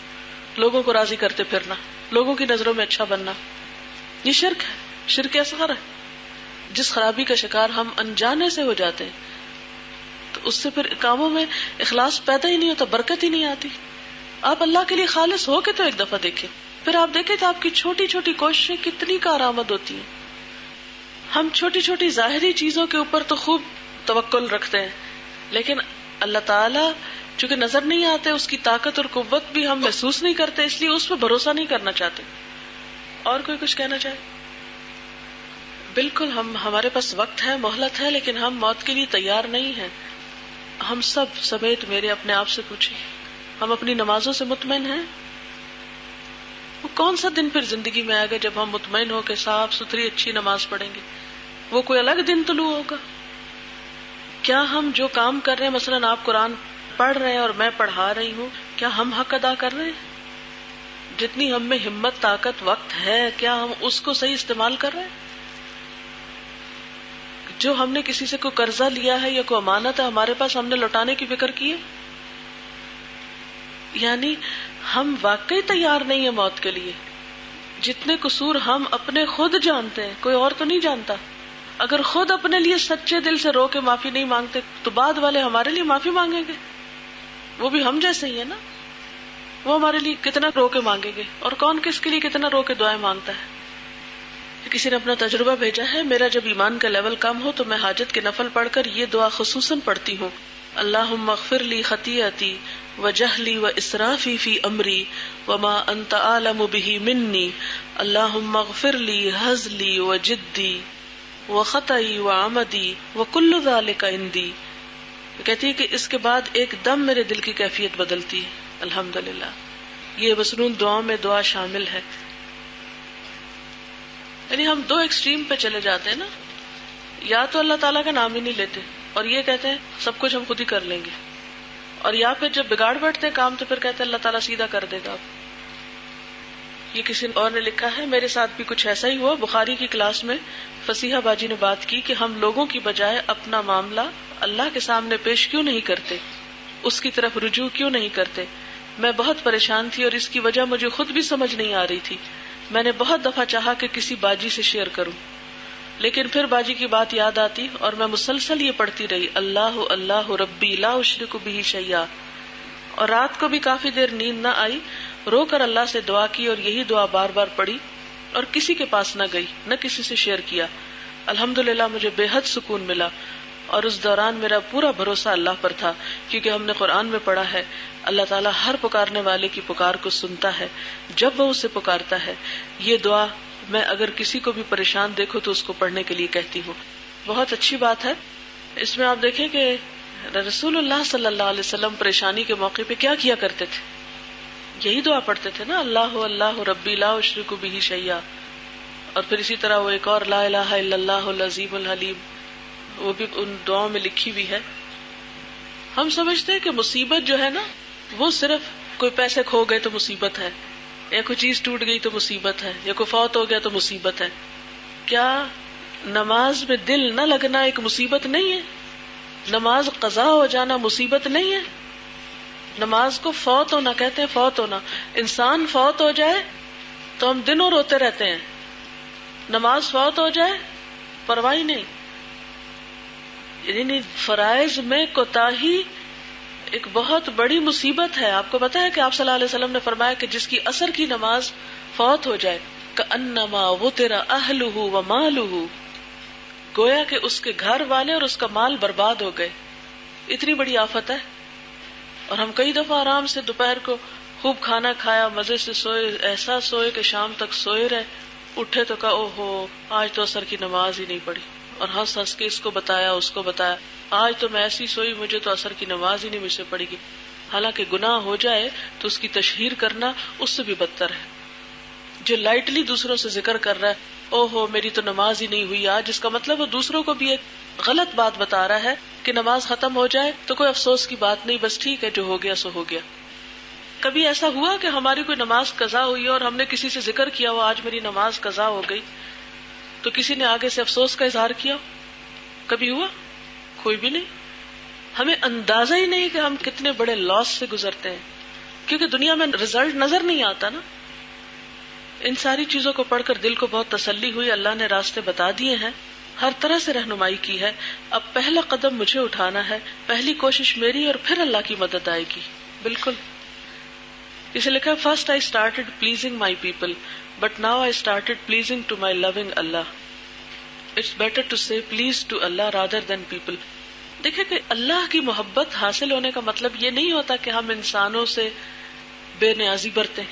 لوگوں کو راضی کرتے پھرنا، لوگوں کی نظروں میں اچھا بننا، یہ شرک ہے. شرک اصغر ہے جس خرابی کا شکار ہم انجانے سے ہو جاتے ہیں. تو اس سے پھر کاموں میں اخلاص پیدا ہی نہیں ہوتا، برکت ہی نہیں آتی. آپ اللہ کے لیے خالص ہو کے تو ایک دفعہ دیکھیں، پھر آپ دیکھیں تو آپ کی چھوٹی چھوٹی کوششیں کتنی کارآمد ہوتی ہیں. ہم چھوٹی چھوٹی ظاہری چیزوں کے اوپر تو خوب توکل رکھتے ہیں، لیکن اللہ تعالیٰ چونکہ نظر نہیں آتے، اس کی طاقت اور قوت بھی ہم محسوس نہیں کرتے، اس لیے اس پہ بھروسہ نہیں کرنا چاہتے. اور کوئی کچھ کہنا چاہے؟ بالکل، ہمارے پاس وقت ہے، مہلت ہے، لیکن ہم موت کے لیے تیار نہیں ہیں. ہم سب سمیت میرے اپنے آپ سے پوچھیں، ہم اپنی نمازوں سے مطمئن ہیں؟ وہ کون سا دن پھر زندگی میں آئے گا جب ہم مطمئن ہو کے صاف ستھری اچھی نماز پڑھیں گے؟ وہ کوئی الگ دن طلوع ہوگا؟ کیا ہم جو کام کر رہے ہیں، مثلاً آپ قرآن پڑھ رہے ہیں اور میں پڑھا رہی ہوں، کیا ہم حق ادا کر رہے ہیں؟ جتنی ہم میں ہمت، طاقت، وقت ہے، کیا ہم اس کو صحیح استعمال کر رہے ہیں؟ جو ہم نے کسی سے کوئی قرضہ لیا ہے یا کوئی امانت ہے ہمارے پاس، ہم نے لوٹانے کی فکر کی ہے؟ یعنی ہم واقعی تیار نہیں ہیں موت کے لیے. جتنے قصور ہم اپنے خود جانتے ہیں، کوئی اور تو نہیں جانتا. اگر خود اپنے لیے سچے دل سے رو کے معافی نہیں مانگتے تو بعد والے ہمارے لیے معافی مانگیں گے؟ وہ بھی ہم جیسے ہی ہے نا. وہ ہمارے لیے کتنا رو کے مانگیں گے، اور کون کس کے لیے کتنا رو کے دعائیں مانگتا ہے. کسی نے اپنا تجربہ بھیجا ہے، میرا جب ایمان کا لیول کم ہو تو میں حاجت کے نفل پڑھ کر یہ دعا خصوصاً پڑھتی ہوں: اللہم اغفر لی خطیئتی وجہلی واسرافی فی امری وما انت اعلم بہ منی، اللہم اغفر لی ہزلی وجدی وخطئی وعمدی وکل ذالک عندی. کہتی ہے کہ اس کے بعد ایک دم میرے دل کی کیفیت بدلتی ہے. الحمدللہ. یہ مسنون دعاؤں میں دعا شامل ہے. یعنی ہم دو ایکسٹریم پہ چلے جاتے ہیں نا، یا تو اللہ تعالیٰ کا نام ہی نہیں لیتے اور یہ کہتے ہیں سب کچھ ہم خود ہی کر لیں گے، اور یا پھر جب بگاڑ بیٹھتے ہیں کام تو پھر کہتے ہیں اللہ تعالیٰ سیدھا کر دے گا. یہ کسی اور نے لکھا ہے، میرے ساتھ بھی کچھ ایسا ہی ہوا. بخاری کی کلاس میں فصیحہ باجی نے بات کی کہ ہم لوگوں کی بجائے اپنا معاملہ اللہ کے سامنے پیش کیوں نہیں کرتے، اس کی طرف رجوع کیوں نہیں کرتے. میں بہت پریشان تھی اور اس کی وجہ مجھے خود بھی سمجھ نہیں آ رہی تھی. میں نے بہت دفعہ چاہا کہ کسی باجی سے شیئر کروں، لیکن پھر باجی کی بات یاد آتی اور میں مسلسل یہ پڑھتی رہی: اللہ اللہ ربی لا اشرک بہ شیئا. اور رات کو بھی کافی دیر نیند نہ آئی، رو کر اللہ سے دعا کی اور یہی دعا بار بار پڑھی اور کسی کے پاس نہ گئی، نہ کسی سے شیئر کیا. الحمدللہ مجھے بے حد سکون ملا، اور اس دوران میرا پورا بھروسہ اللہ پر تھا، کیونکہ ہم نے قرآن میں پڑھا ہے اللہ تعالیٰ ہر پکارنے والے کی پکار کو سنتا ہے جب وہ اسے پکارتا ہے. یہ دعا میں اگر کسی کو بھی پریشان دیکھوں تو اس کو پڑھنے کے لیے کہتی ہوں. بہت اچھی بات ہے. اس میں آپ دیکھیں کہ رسول اللہ صلی اللہ علیہ وسلم پریشانی کے موقع پہ کیا کیا کرتے تھے؟ یہی دعا پڑھتے تھے نا: اللہ اللہ ربی لا اشرک بہ شیئا. اور پھر اسی طرح وہ ایک اور لا الہ الا اللہ العظیم الحلیم، وہ بھی ان دعاؤں میں لکھی بھی ہے. ہم سمجھتے ہیں کہ مصیبت جو ہے نا وہ صرف کوئی پیسے کھو گئے تو مصیبت ہے، یا کوئی چیز ٹوٹ گئی تو مصیبت ہے، یا کوئی فوت ہو گیا تو مصیبت ہے. کیا نماز میں دل نہ لگنا ایک مصیبت نہیں ہے؟ نماز قضا ہو جانا مصیبت نہیں ہے؟ نماز کو فوت ہونا کہتے ہیں. فوت ہونا، انسان فوت ہو جائے تو ہم دنوں روتے رہتے ہیں، نماز فوت ہو جائے پرواہ نہیں. یعنی فرائض میں کوتاہی ایک بہت بڑی مصیبت ہے. آپ کو پتا ہے کہ آپ صلی اللہ علیہ وسلم نے فرمایا کہ جس کی عصر کی نماز فوت ہو جائے کأنما غتر اہلہ ومالہ، گویا کہ اس کے گھر والے اور اس کا مال برباد ہو گئے. اتنی بڑی آفت ہے. اور ہم کئی دفعہ آرام سے دوپہر کو خوب کھانا کھایا، مزے سے سوئے، ایسا سوئے کہ شام تک سوئے رہے، اٹھے تو کہا اوہو آج تو عصر کی نماز ہی نہیں پڑھی، اور ہنس ہنس کے اس کو بتایا اس کو بتایا، آج تو میں ایسی سوئی مجھے تو عصر کی نماز ہی نہیں مجھ سے پڑی گی. حالانکہ گناہ ہو جائے تو اس کی تشہیر کرنا اس سے بھی بدتر ہے. جو لائٹلی دوسروں سے ذکر کر رہا ہے اوہو میری تو نماز ہی نہیں ہوئی آج، جس کا مطلب وہ دوسروں کو بھی ایک غلط بات بتا رہا ہے کہ نماز ختم ہو جائے تو کوئی افسوس کی بات نہیں، بس ٹھیک ہے جو ہو گیا سو ہو گیا. کبھی ایسا ہوا کہ ہماری کوئی نماز قضا ہوئی اور ہم نے کسی سے ذکر کیا ہو آج میری نماز قضا ہو گئی، تو کسی نے آگے سے افسوس کا اظہار کیا؟ کبھی ہوا؟ کوئی بھی نہیں. ہمیں اندازہ ہی نہیں کہ ہم کتنے بڑے لاس سے گزرتے ہیں، کیونکہ دنیا میں رزلٹ نظر نہیں آتا نا. ان ساری چیزوں کو پڑھ کر دل کو بہت تسلی ہوئی. اللہ نے راستے بتا دیے ہیں، ہر طرح سے رہنمائی کی ہے. اب پہلا قدم مجھے اٹھانا ہے، پہلی کوشش میری اور پھر اللہ کی مدد آئے گی. بالکل. اسے لکھا first I started pleasing my people but now I started pleasing to my loving Allah. It's better to say please to Allah rather than people. دیکھیں کہ اللہ کی محبت حاصل ہونے کا مطلب یہ نہیں ہوتا کہ ہم انسانوں سے بے نیازی برتیں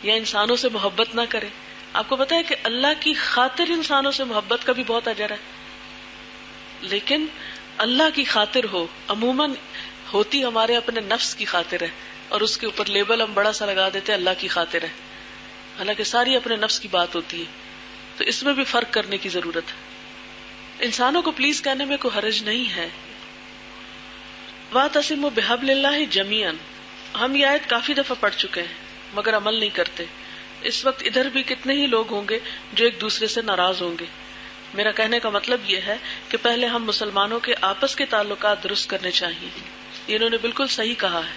یا انسانوں سے محبت نہ کریں. آپ کو پتا ہے کہ اللہ کی خاطر انسانوں سے محبت کا بھی بہت اجر ہے، لیکن اللہ کی خاطر ہو عموماً ہوتی ہمارے اپنے نفس کی خاطر ہے، اور اس کے اوپر لیبل ہم بڑا سا لگا دیتے ہیں اللہ کی خاطر ہے، حالانکہ ساری اپنے نفس کی بات ہوتی ہے. تو اس میں بھی فرق کرنے کی ضرورت ہے. انسانوں کو پلیز کہنے میں کوئی حرج نہیں ہے، وَاعْتَصِمُوا بِحَبْلِ اللَّهِ جَمِيعًا، ہم یہ آیت کافی دفعہ پڑھ چکے ہیں مگر عمل نہیں کرتے. اس وقت ادھر بھی کتنے ہی لوگ ہوں گے جو ایک دوسرے سے ناراض ہوں گے. میرا کہنے کا مطلب یہ ہے کہ پہلے ہم مسلمانوں کے آپس کے تعلقات درست کرنے چاہیے. انہوں نے بالکل صحیح کہا ہے.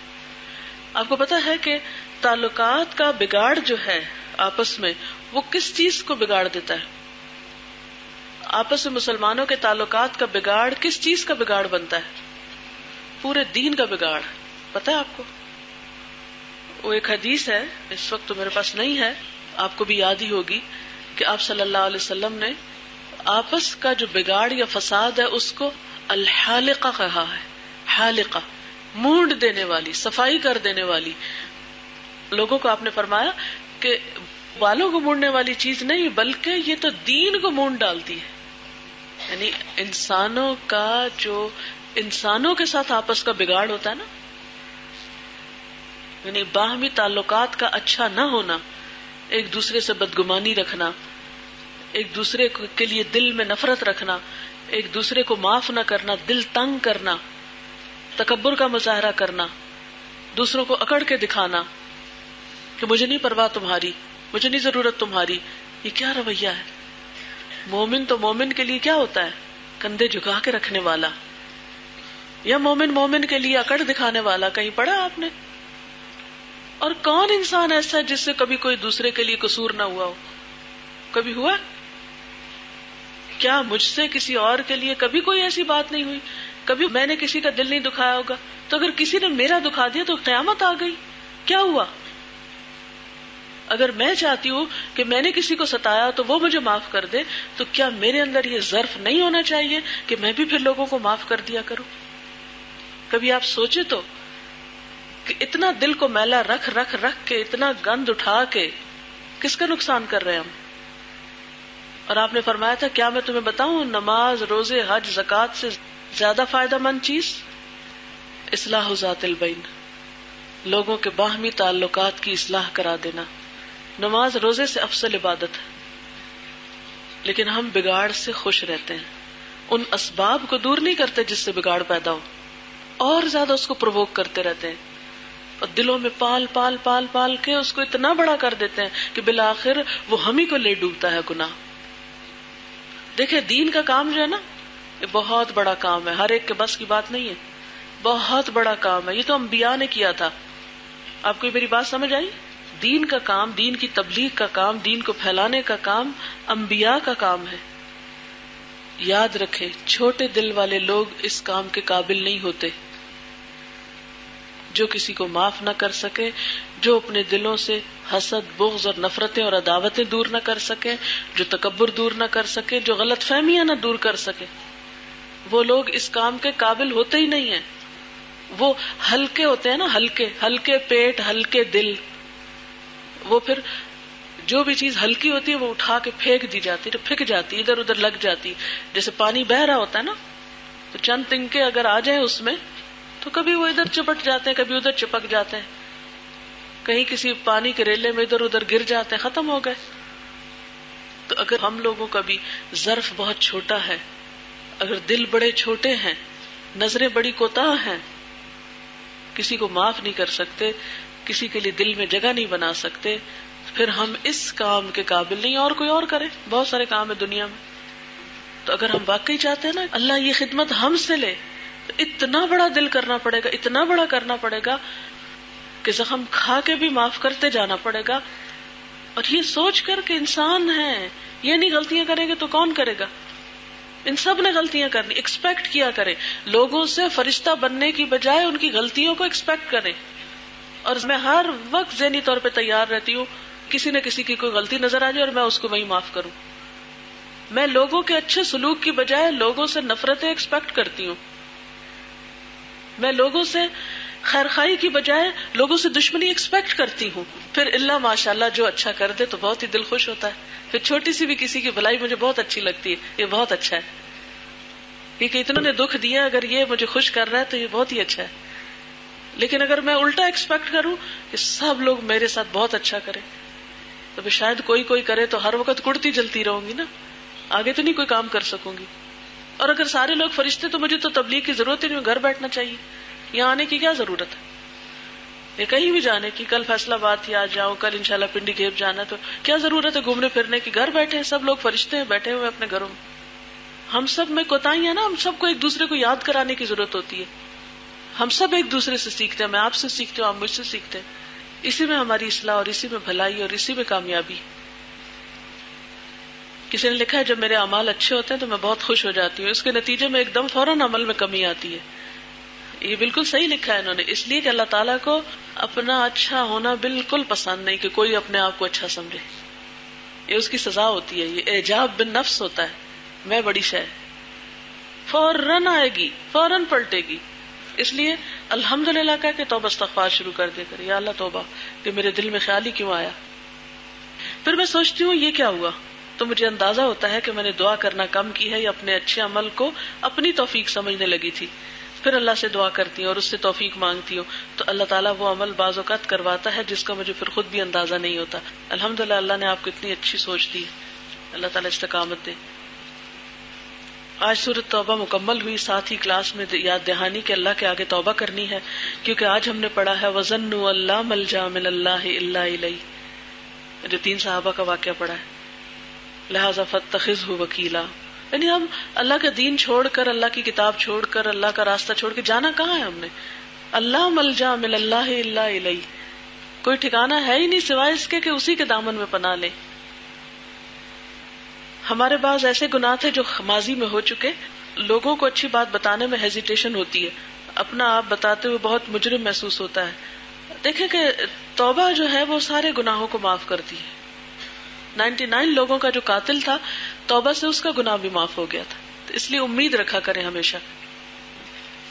آپ کو پتا ہے کہ تعلقات کا بگاڑ جو ہے آپس میں، وہ کس چیز کو بگاڑ دیتا ہے؟ آپس میں مسلمانوں کے تعلقات کا بگاڑ کس چیز کا بگاڑ بنتا ہے؟ پورے دین کا بگاڑ. پتا ہے آپ کو؟ وہ ایک حدیث ہے، اس وقت تو میرے پاس نہیں ہے، آپ کو بھی یاد ہی ہوگی کہ آپ صلی اللہ علیہ وسلم نے آپس کا جو بگاڑ یا فساد ہے اس کو الحالقہ کہا ہے. حالقہ، مونڈ دینے والی، صفائی کر دینے والی. لوگوں کو آپ نے فرمایا کہ بالوں کو مونڈنے والی چیز نہیں بلکہ یہ تو دین کو مونڈ ڈالتی ہے. یعنی انسانوں کا جو انسانوں کے ساتھ آپس کا بگاڑ ہوتا ہے نا، یعنی باہمی تعلقات کا اچھا نہ ہونا، ایک دوسرے سے بدگمانی رکھنا، ایک دوسرے کے لیے دل میں نفرت رکھنا، ایک دوسرے کو معاف نہ کرنا، دل تنگ کرنا، تکبر کا مظاہرہ کرنا، دوسروں کو اکڑ کے دکھانا کہ مجھے نہیں پرواہ تمہاری، مجھے نہیں ضرورت تمہاری. یہ کیا رویہ ہے؟ مومن تو مومن کے لیے کیا ہوتا ہے؟ کندھے جھکا کے رکھنے والا، یا مومن مومن کے لیے اکڑ دکھانے والا. کہیں پڑھا آپ نے؟ اور کون انسان ایسا ہے جس سے کبھی کوئی دوسرے کے لیے قصور نہ ہوا ہو؟ کبھی ہوا؟ کیا مجھ سے کسی اور کے لیے کبھی کوئی ایسی بات نہیں ہوئی؟ کبھی میں نے کسی کا دل نہیں دکھایا ہوگا؟ تو اگر کسی نے میرا دکھا دیا تو قیامت آ گئی. کیا ہوا؟ اگر میں چاہتی ہوں کہ میں نے کسی کو ستایا تو وہ مجھے معاف کر دے، تو کیا میرے اندر یہ ظرف نہیں ہونا چاہیے کہ میں بھی پھر لوگوں کو معاف کر دیا کروں؟ کبھی آپ سوچے تو کہ اتنا دل کو میلا رکھ کے، اتنا گند اٹھا کے کس کا نقصان کر رہے ہیں ہم؟ اور آپ نے فرمایا تھا کیا میں تمہیں بتاؤں نماز، روزے، حج، زکوٰۃ سے زیادہ فائدہ مند چیز اصلاح ذات البین، لوگوں کے باہمی تعلقات کی اصلاح کرا دینا. نماز روزے سے افضل عبادت ہے، لیکن ہم بگاڑ سے خوش رہتے ہیں، ان اسباب کو دور نہیں کرتے جس سے بگاڑ پیدا ہو، اور زیادہ اس کو پرووک کرتے رہتے ہیں، اور دلوں میں پال پال پال پال کے اس کو اتنا بڑا کر دیتے ہیں کہ بالآخر وہ ہم ہی کو لے ڈوبتا ہے گناہ. دیکھیں دین کا کام جو ہے نا، یہ بہت بڑا کام ہے، ہر ایک کے بس کی بات نہیں ہے، بہت بڑا کام ہے. یہ تو انبیاء نے کیا تھا. آپ کو میری بات سمجھ آئی؟ دین کا کام، دین کی تبلیغ کا کام، دین کو پھیلانے کا کام انبیاء کا کام ہے. یاد رکھیں چھوٹے دل والے لوگ اس کام کے قابل نہیں ہوتے. جو کسی کو معاف نہ کر سکے، جو اپنے دلوں سے حسد، بغض اور نفرتیں اور عداوتیں دور نہ کر سکے، جو تکبر دور نہ کر سکے، جو غلط فہمیاں نہ دور کر سکے، وہ لوگ اس کام کے قابل ہوتے ہی نہیں ہیں. وہ ہلکے ہوتے ہیں نا، ہلکے پیٹ، ہلکے دل. وہ پھر جو بھی چیز ہلکی ہوتی ہے وہ اٹھا کے پھینک دی جاتی ہے، پھک جاتی، ادھر ادھر لگ جاتی. جیسے پانی بہ رہا ہوتا ہے نا، تو چند تنکے اگر آ جائیں اس میں تو کبھی وہ ادھر چپٹ جاتے ہیں، کبھی ادھر چپک جاتے ہیں، کہیں کسی پانی کے ریلے میں ادھر ادھر گر جاتے ہیں، ختم ہو گئے. تو اگر ہم لوگوں کا بھی ظرف بہت چھوٹا ہے، اگر دل بڑے چھوٹے ہیں، نظریں بڑی کوتاہ ہیں، کسی کو معاف نہیں کر سکتے، کسی کے لیے دل میں جگہ نہیں بنا سکتے، پھر ہم اس کام کے قابل نہیں. اور کوئی اور کرے، بہت سارے کام ہے دنیا میں. تو اگر ہم واقعی چاہتے ہیں نا اللہ یہ خدمت ہم سے لے، تو اتنا بڑا دل کرنا پڑے گا، اتنا بڑا کرنا پڑے گا کہ زخم کھا کے بھی معاف کرتے جانا پڑے گا. اور یہ سوچ کر کہ انسان ہے، یہ نہیں غلطیاں کریں گے تو کون کرے گا؟ ان سب نے غلطیاں کرنی. ایکسپیکٹ کیا کریں لوگوں سے، فرشتہ بننے کی بجائے ان کی غلطیوں کو ایکسپیکٹ کریں. اور میں ہر وقت ذہنی طور پہ تیار رہتی ہوں کسی نہ کسی کی کوئی غلطی نظر آ جائے اور میں اس کو وہی معاف کروں. میں لوگوں کے اچھے سلوک کی بجائے لوگوں سے نفرتیں ایکسپیکٹ کرتی ہوں. میں لوگوں سے خیرخواہی کی بجائے لوگوں سے دشمنی ایکسپیکٹ کرتی ہوں. پھر اللہ ماشاءاللہ جو اچھا کر دے تو بہت ہی دل خوش ہوتا ہے. پھر چھوٹی سی بھی کسی کی بھلائی مجھے بہت اچھی لگتی ہے، یہ بہت اچھا ہے، کیونکہ اتنوں نے دکھ دیا، اگر یہ مجھے خوش کر رہا ہے تو یہ بہت ہی اچھا ہے. لیکن اگر میں الٹا ایکسپیکٹ کروں کہ سب لوگ میرے ساتھ بہت اچھا کریں تو پھر شاید کوئی کرے تو ہر وقت کڑتی جلتی رہوں گی نا، آگے تو نہیں کوئی کام کر سکوں گی. اور اگر سارے لوگ فرشتے تو مجھے تو تبلیغ کی ضرورت ہی نہیں، گھر بیٹھنا چاہیے. یہاں آنے کی کیا ضرورت ہے؟ یا کہیں بھی جانے کی، کل فیصلہ آباد تھی آج جاؤ، کل انشاءاللہ پنڈی گیپ جانا، تو کیا ضرورت ہے گھومنے پھرنے کی؟ گھر بیٹھے ہیں سب لوگ، فرشتے ہیں بیٹھے ہوئے اپنے گھروں میں. ہم سب میں کوتاہیاں نا، ہم سب کو ایک دوسرے کو یاد کرانے کی ضرورت ہوتی ہے. ہم سب ایک دوسرے سے سیکھتے ہیں، میں آپ سے سیکھتی ہوں، آپ مجھ سے سیکھتے ہیں. اسی میں ہماری اصلاح اور اسی میں بھلائی اور اسی میں کامیابی. کسی نے لکھا ہے جب میرے اعمال اچھے ہوتے ہیں تو میں بہت خوش ہو جاتی ہوں، اس کے نتیجے میں ایک دم فوراً عمل میں کمی آتی ہے. یہ بالکل صحیح لکھا ہے انہوں نے، اس لیے کہ اللہ تعالیٰ کو اپنا اچھا ہونا بالکل پسند نہیں کہ کوئی اپنے آپ کو اچھا سمجھے. یہ اس کی سزا ہوتی ہے، یہ اعجاب بالنفس ہوتا ہے. میں بڑی شے فوراً آئے گی، فوراً پلٹے گی. اس لیے الحمدللہ کہہ کے توبہ استغفار شروع کر دے کر، یا اللہ توبہ کہ میرے دل میں خیال ہی کیوں آیا. پھر میں سوچتی ہوں یہ کیا ہوا، تو مجھے اندازہ ہوتا ہے کہ میں نے دعا کرنا کم کی ہے یا اپنے اچھے عمل کو اپنی توفیق سمجھنے لگی تھی. پھر اللہ سے دعا کرتی ہوں اور اس سے توفیق مانگتی ہوں، تو اللہ تعالیٰ وہ عمل بعض اوقات کرواتا ہے جس کا مجھے پھر خود بھی اندازہ نہیں ہوتا. الحمدللہ اللہ نے آپ کو اتنی اچھی سوچ دی، اللہ تعالیٰ استقامت دے. آج سورۃ توبہ مکمل ہوئی، ساتھ ہی کلاس میں یاد دہانی کہ اللہ کے آگے توبہ کرنی ہے، کیونکہ آج ہم نے پڑھا ہے وَظَنُّوا أَن لَّا مَلْجَأَ مِنَ اللَّهِ إِلَّا إِلَيْهِ، جو 3 صحابہ کا واقعہ پڑھا ہے. لہٰذا فاتخذہ وکیلا، یعنی ہم اللہ کا دین چھوڑ کر، اللہ کی کتاب چھوڑ کر، اللہ کا راستہ چھوڑ کے جانا کہاں ہے ہم نے؟ اللہ ملجا من اللہ الا الیہ، کوئی ٹھکانہ ہے ہی نہیں سوائے اس کے کہ اسی کے دامن میں پناہ لیں. ہمارے بعض ایسے گناہ تھے جو ماضی میں ہو چکے، لوگوں کو اچھی بات بتانے میں ہیزیٹیشن ہوتی ہے، اپنا آپ بتاتے ہوئے بہت مجرم محسوس ہوتا ہے. دیکھیں کہ توبہ جو ہے وہ سارے گناہوں کو معاف کرتی ہے. 99 لوگوں کا جو قاتل تھا، توبہ سے اس کا گناہ بھی معاف ہو گیا تھا. اس لیے امید رکھا کریں ہمیشہ.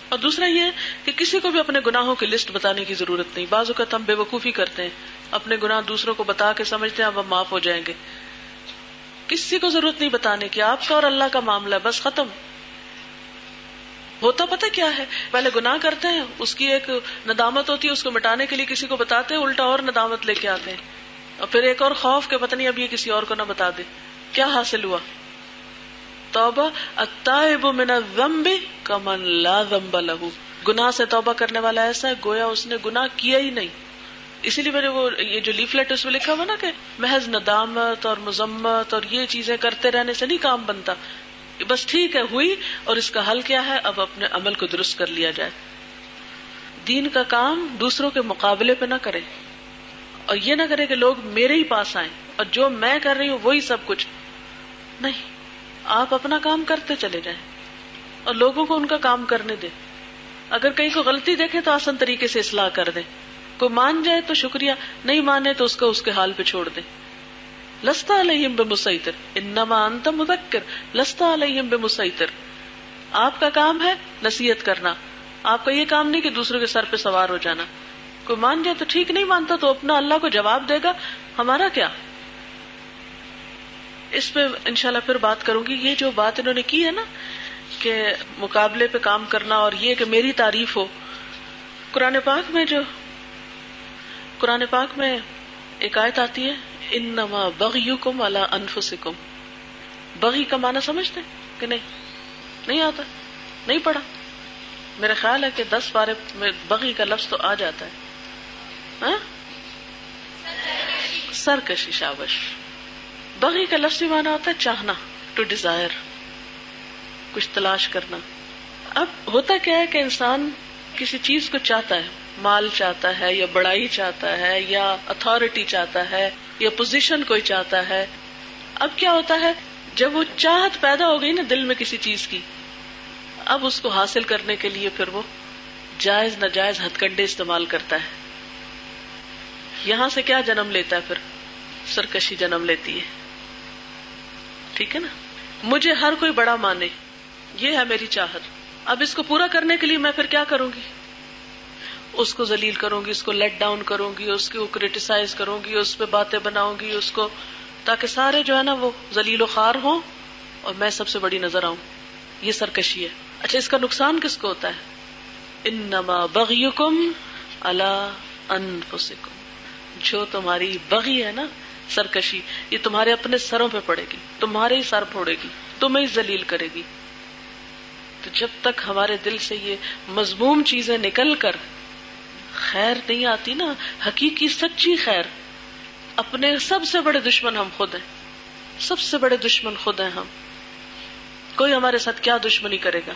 اور دوسرا یہ کہ کسی کو بھی اپنے گناہوں کی لسٹ بتانے کی ضرورت نہیں. بعض اوقات ہم بے وقوفی کرتے ہیں، اپنے گناہ دوسروں کو بتا کے سمجھتے ہیں اب ہم معاف ہو جائیں گے. کسی کو ضرورت نہیں بتانے کی، آپ کا اور اللہ کا معاملہ ہے، بس ختم. ہوتا پتہ کیا ہے، پہلے گناہ کرتے ہیں، اس کی ایک ندامت ہوتی ہے، اس کو مٹانے کے لیے کسی کو بتاتے ہیں، الٹا اور ندامت لے کے آتے ہیں، اور پھر ایک اور خوف کہ پتہ نہیں اب یہ کسی اور کو نہ بتا دے. کیا حاصل ہوا؟ توبہ التائب من الذنب کمن لا ذنب له، گناہ سے توبہ کرنے والا ایسا ہے گویا اس نے گناہ کیا ہی نہیں. اسی لیے میں نے وہ یہ جو لیفلیٹ اس میں لکھا ہوا نا کہ محض ندامت اور مذمت اور یہ چیزیں کرتے رہنے سے نہیں کام بنتا. بس ٹھیک ہے ہوئی، اور اس کا حل کیا ہے؟ اب اپنے عمل کو درست کر لیا جائے. دین کا کام دوسروں کے مقابلے پہ نہ کرے، اور یہ نہ کرے کہ لوگ میرے ہی پاس آئیں اور جو میں کر رہی ہوں وہی سب کچھ نہیں. آپ اپنا کام کرتے چلے جائیں اور لوگوں کو ان کا کام کرنے دیں. اگر کہیں کو غلطی دیکھے تو آسان طریقے سے اصلاح کر دیں. کوئی مان جائے تو شکریہ، نہیں مانے تو اس کو اس کے حال پہ چھوڑ دیں. لست علیہم بمسیطر انما انت مذکر لست علیہم بمسیطر. آپ کا کام ہے نصیحت کرنا، آپ کا یہ کام نہیں کہ دوسروں کے سر پہ سوار ہو جانا. کوئی مان جائے تو ٹھیک، نہیں مانتا تو اپنا اللہ کو جواب دے گا، ہمارا کیا. اس پہ انشاءاللہ پھر بات کروں گی. یہ جو بات انہوں نے کی ہے نا کہ مقابلے پہ کام کرنا اور یہ کہ میری تعریف ہو، قرآن پاک میں ایک آیت آتی ہے انما بغیکم علی انفسکم. بغی کا معنی سمجھتے کہ نہیں آتا؟ نہیں پڑھا؟ میرا خیال ہے کہ 10 پارے میں بغی کا لفظ تو آ جاتا ہے. ہاں؟ سرکشی. شاباش. بغی کا لفظی معنی ہوتا ہے چاہنا، ٹو ڈیزائر، کچھ تلاش کرنا. اب ہوتا کیا ہے کہ انسان کسی چیز کو چاہتا ہے، مال چاہتا ہے یا بڑائی چاہتا ہے یا اتھارٹی چاہتا ہے یا پوزیشن کوئی چاہتا ہے. اب کیا ہوتا ہے جب وہ چاہت پیدا ہو گئی نا دل میں کسی چیز کی، اب اس کو حاصل کرنے کے لیے پھر وہ جائز ناجائز ہتھ کنڈے استعمال کرتا ہے. یہاں سے کیا جنم لیتا ہے؟ پھر سرکشی جنم لیتی ہے. ٹھیک ہے نا؟ مجھے ہر کوئی بڑا مانے، یہ ہے میری چاہت. اب اس کو پورا کرنے کے لیے میں پھر کیا کروں گی؟ اس کو ذلیل کروں گی، اس کو لیٹ ڈاؤن کروں گی، اس کو کرٹیسائز کروں گی، اس پہ باتیں بناؤں گی اس کو، تاکہ سارے جو ہے نا وہ ذلیل و خوار ہوں اور میں سب سے بڑی نظر آؤں. یہ سرکشی ہے. اچھا، اس کا نقصان کس کو ہوتا ہے؟ انما بغیکم علی انفسکم. جو تمہاری بغی ہے نا، سرکشی، یہ تمہارے اپنے سروں پہ پڑے گی، تمہارے ہی سر پھوڑے گی، تمہیں ہی ذلیل کرے گی. تو جب تک ہمارے دل سے یہ مذموم چیزیں نکل کر خیر نہیں آتی نا، حقیقی سچی خیر، اپنے سب سے بڑے دشمن ہم خود ہیں، سب سے بڑے دشمن خود ہیں ہم. کوئی ہمارے ساتھ کیا دشمنی کرے گا؟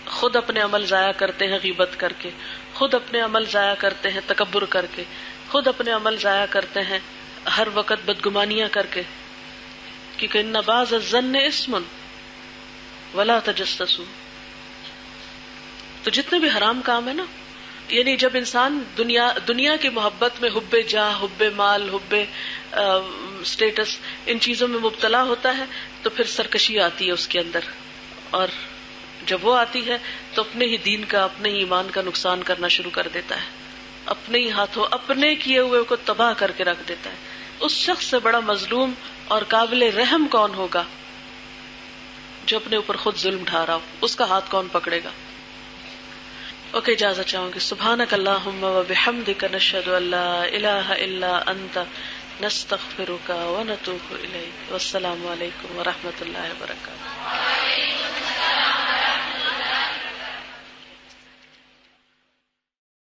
خود اپنے عمل ضائع کرتے ہیں غیبت کر کے، خود اپنے عمل ضائع کرتے ہیں تکبر کر کے، خود اپنے عمل ضائع کرتے ہیں ہر وقت بدگمانیاں کر کے، کیونکہ ان بعض الظن اسم ولا تجسسوا. تو جتنے بھی حرام کام ہے نا، یعنی جب انسان دنیا کی محبت میں حب جاہ، حب مال، حب اسٹیٹس، ان چیزوں میں مبتلا ہوتا ہے تو پھر سرکشی آتی ہے اس کے اندر، اور جب وہ آتی ہے تو اپنے ہی دین کا، اپنے ہی ایمان کا نقصان کرنا شروع کر دیتا ہے، اپنے ہی ہاتھوں اپنے کیے ہوئے کو تباہ کر کے رکھ دیتا ہے. اس شخص سے بڑا مظلوم اور قابل رحم کون ہوگا جو اپنے اوپر خود ظلم ڈھا رہا ہو؟ اس کا ہاتھ کون پکڑے گا؟ اوکے، اجازت چاہوں گی. سبحانک اللہم و بحمدک، نشہد ان لا الہ الا انت، نستغفرک و نتوب الیک. والسلام علیکم و رحمۃ اللہ وبرکاتہ.